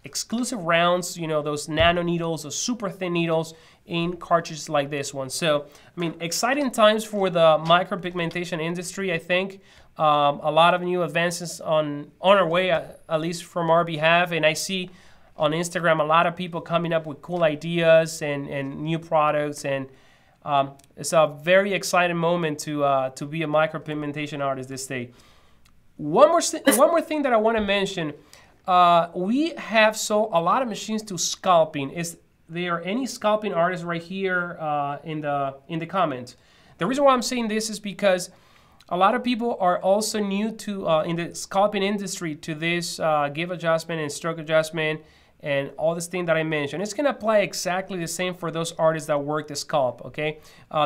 exclusive rounds, those nano needles, those super thin needles in cartridges like this one. So, I mean, exciting times for the micropigmentation industry, I think. A lot of new advances on our way, at least from our behalf, and I see on Instagram a lot of people coming up with cool ideas and new products, and it's a very exciting moment to be a micropigmentation artist this day. One more thing that I want to mention, we have sold a lot of machines to sculpting. Is there any sculpting artists right here in the comments? The reason why I'm saying this is because a lot of people are also new to in the sculpting industry to this give adjustment and stroke adjustment and all this thing that I mentioned. It's going to apply exactly the same for those artists that work the sculpt, okay?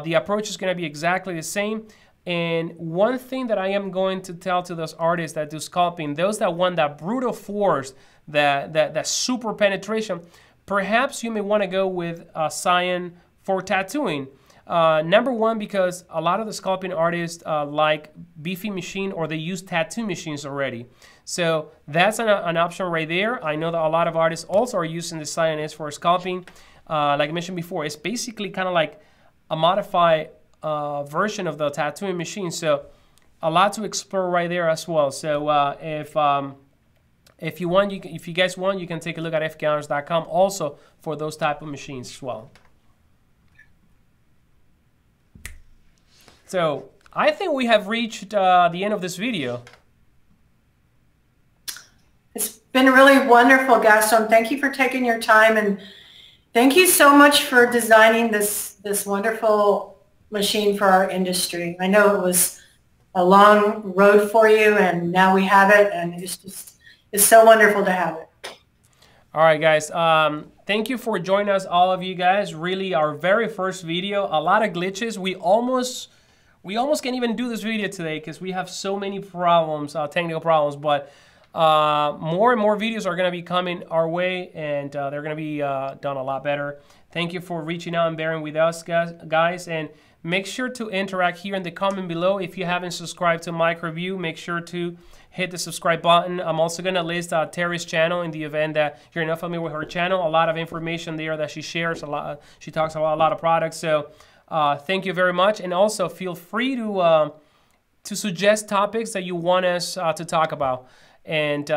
The approach is going to be exactly the same. And one thing that I am going to tell to those artists that do sculpting, those that want that brutal force, that super penetration, perhaps you may want to go with Xion for tattooing. Number one, because a lot of the sculpting artists like beefy machine or they use tattoo machines already. So that's an option right there. I know that a lot of artists also are using the Xion S for sculpting. Like I mentioned before, it's basically kind of like a modified version of the tattooing machine. So a lot to explore right there as well. So if you want, if you guys want, you can take a look at fkhonours.com also for those type of machines as well. So I think we have reached the end of this video.
It's been really wonderful, Gaston. Thank you for taking your time, and thank you so much for designing this wonderful machine for our industry. I know it was a long road for you, and now we have it, and it's so wonderful to have it.
All right, guys. Thank you for joining us, all of you guys. Really, our very first video. A lot of glitches. We almost can't even do this video today because we have so many problems, technical problems. But more and more videos are going to be coming our way, and they're going to be done a lot better. Thank you for reaching out and bearing with us, guys. And make sure to interact here in the comment below. If you haven't subscribed to Mike Review, make sure to hit the subscribe button. I'm also going to list Terry's channel in the event that you're not familiar with her channel. A lot of information there that she shares. She talks about a lot of products. So thank you very much. And also feel free to suggest topics that you want us to talk about. And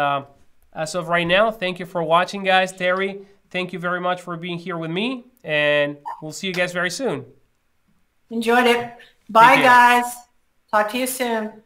as of right now, thank you for watching, guys. Terry, thank you very much for being here with me. And we'll see you guys very soon.
Enjoyed it. Bye, guys. Talk to you soon.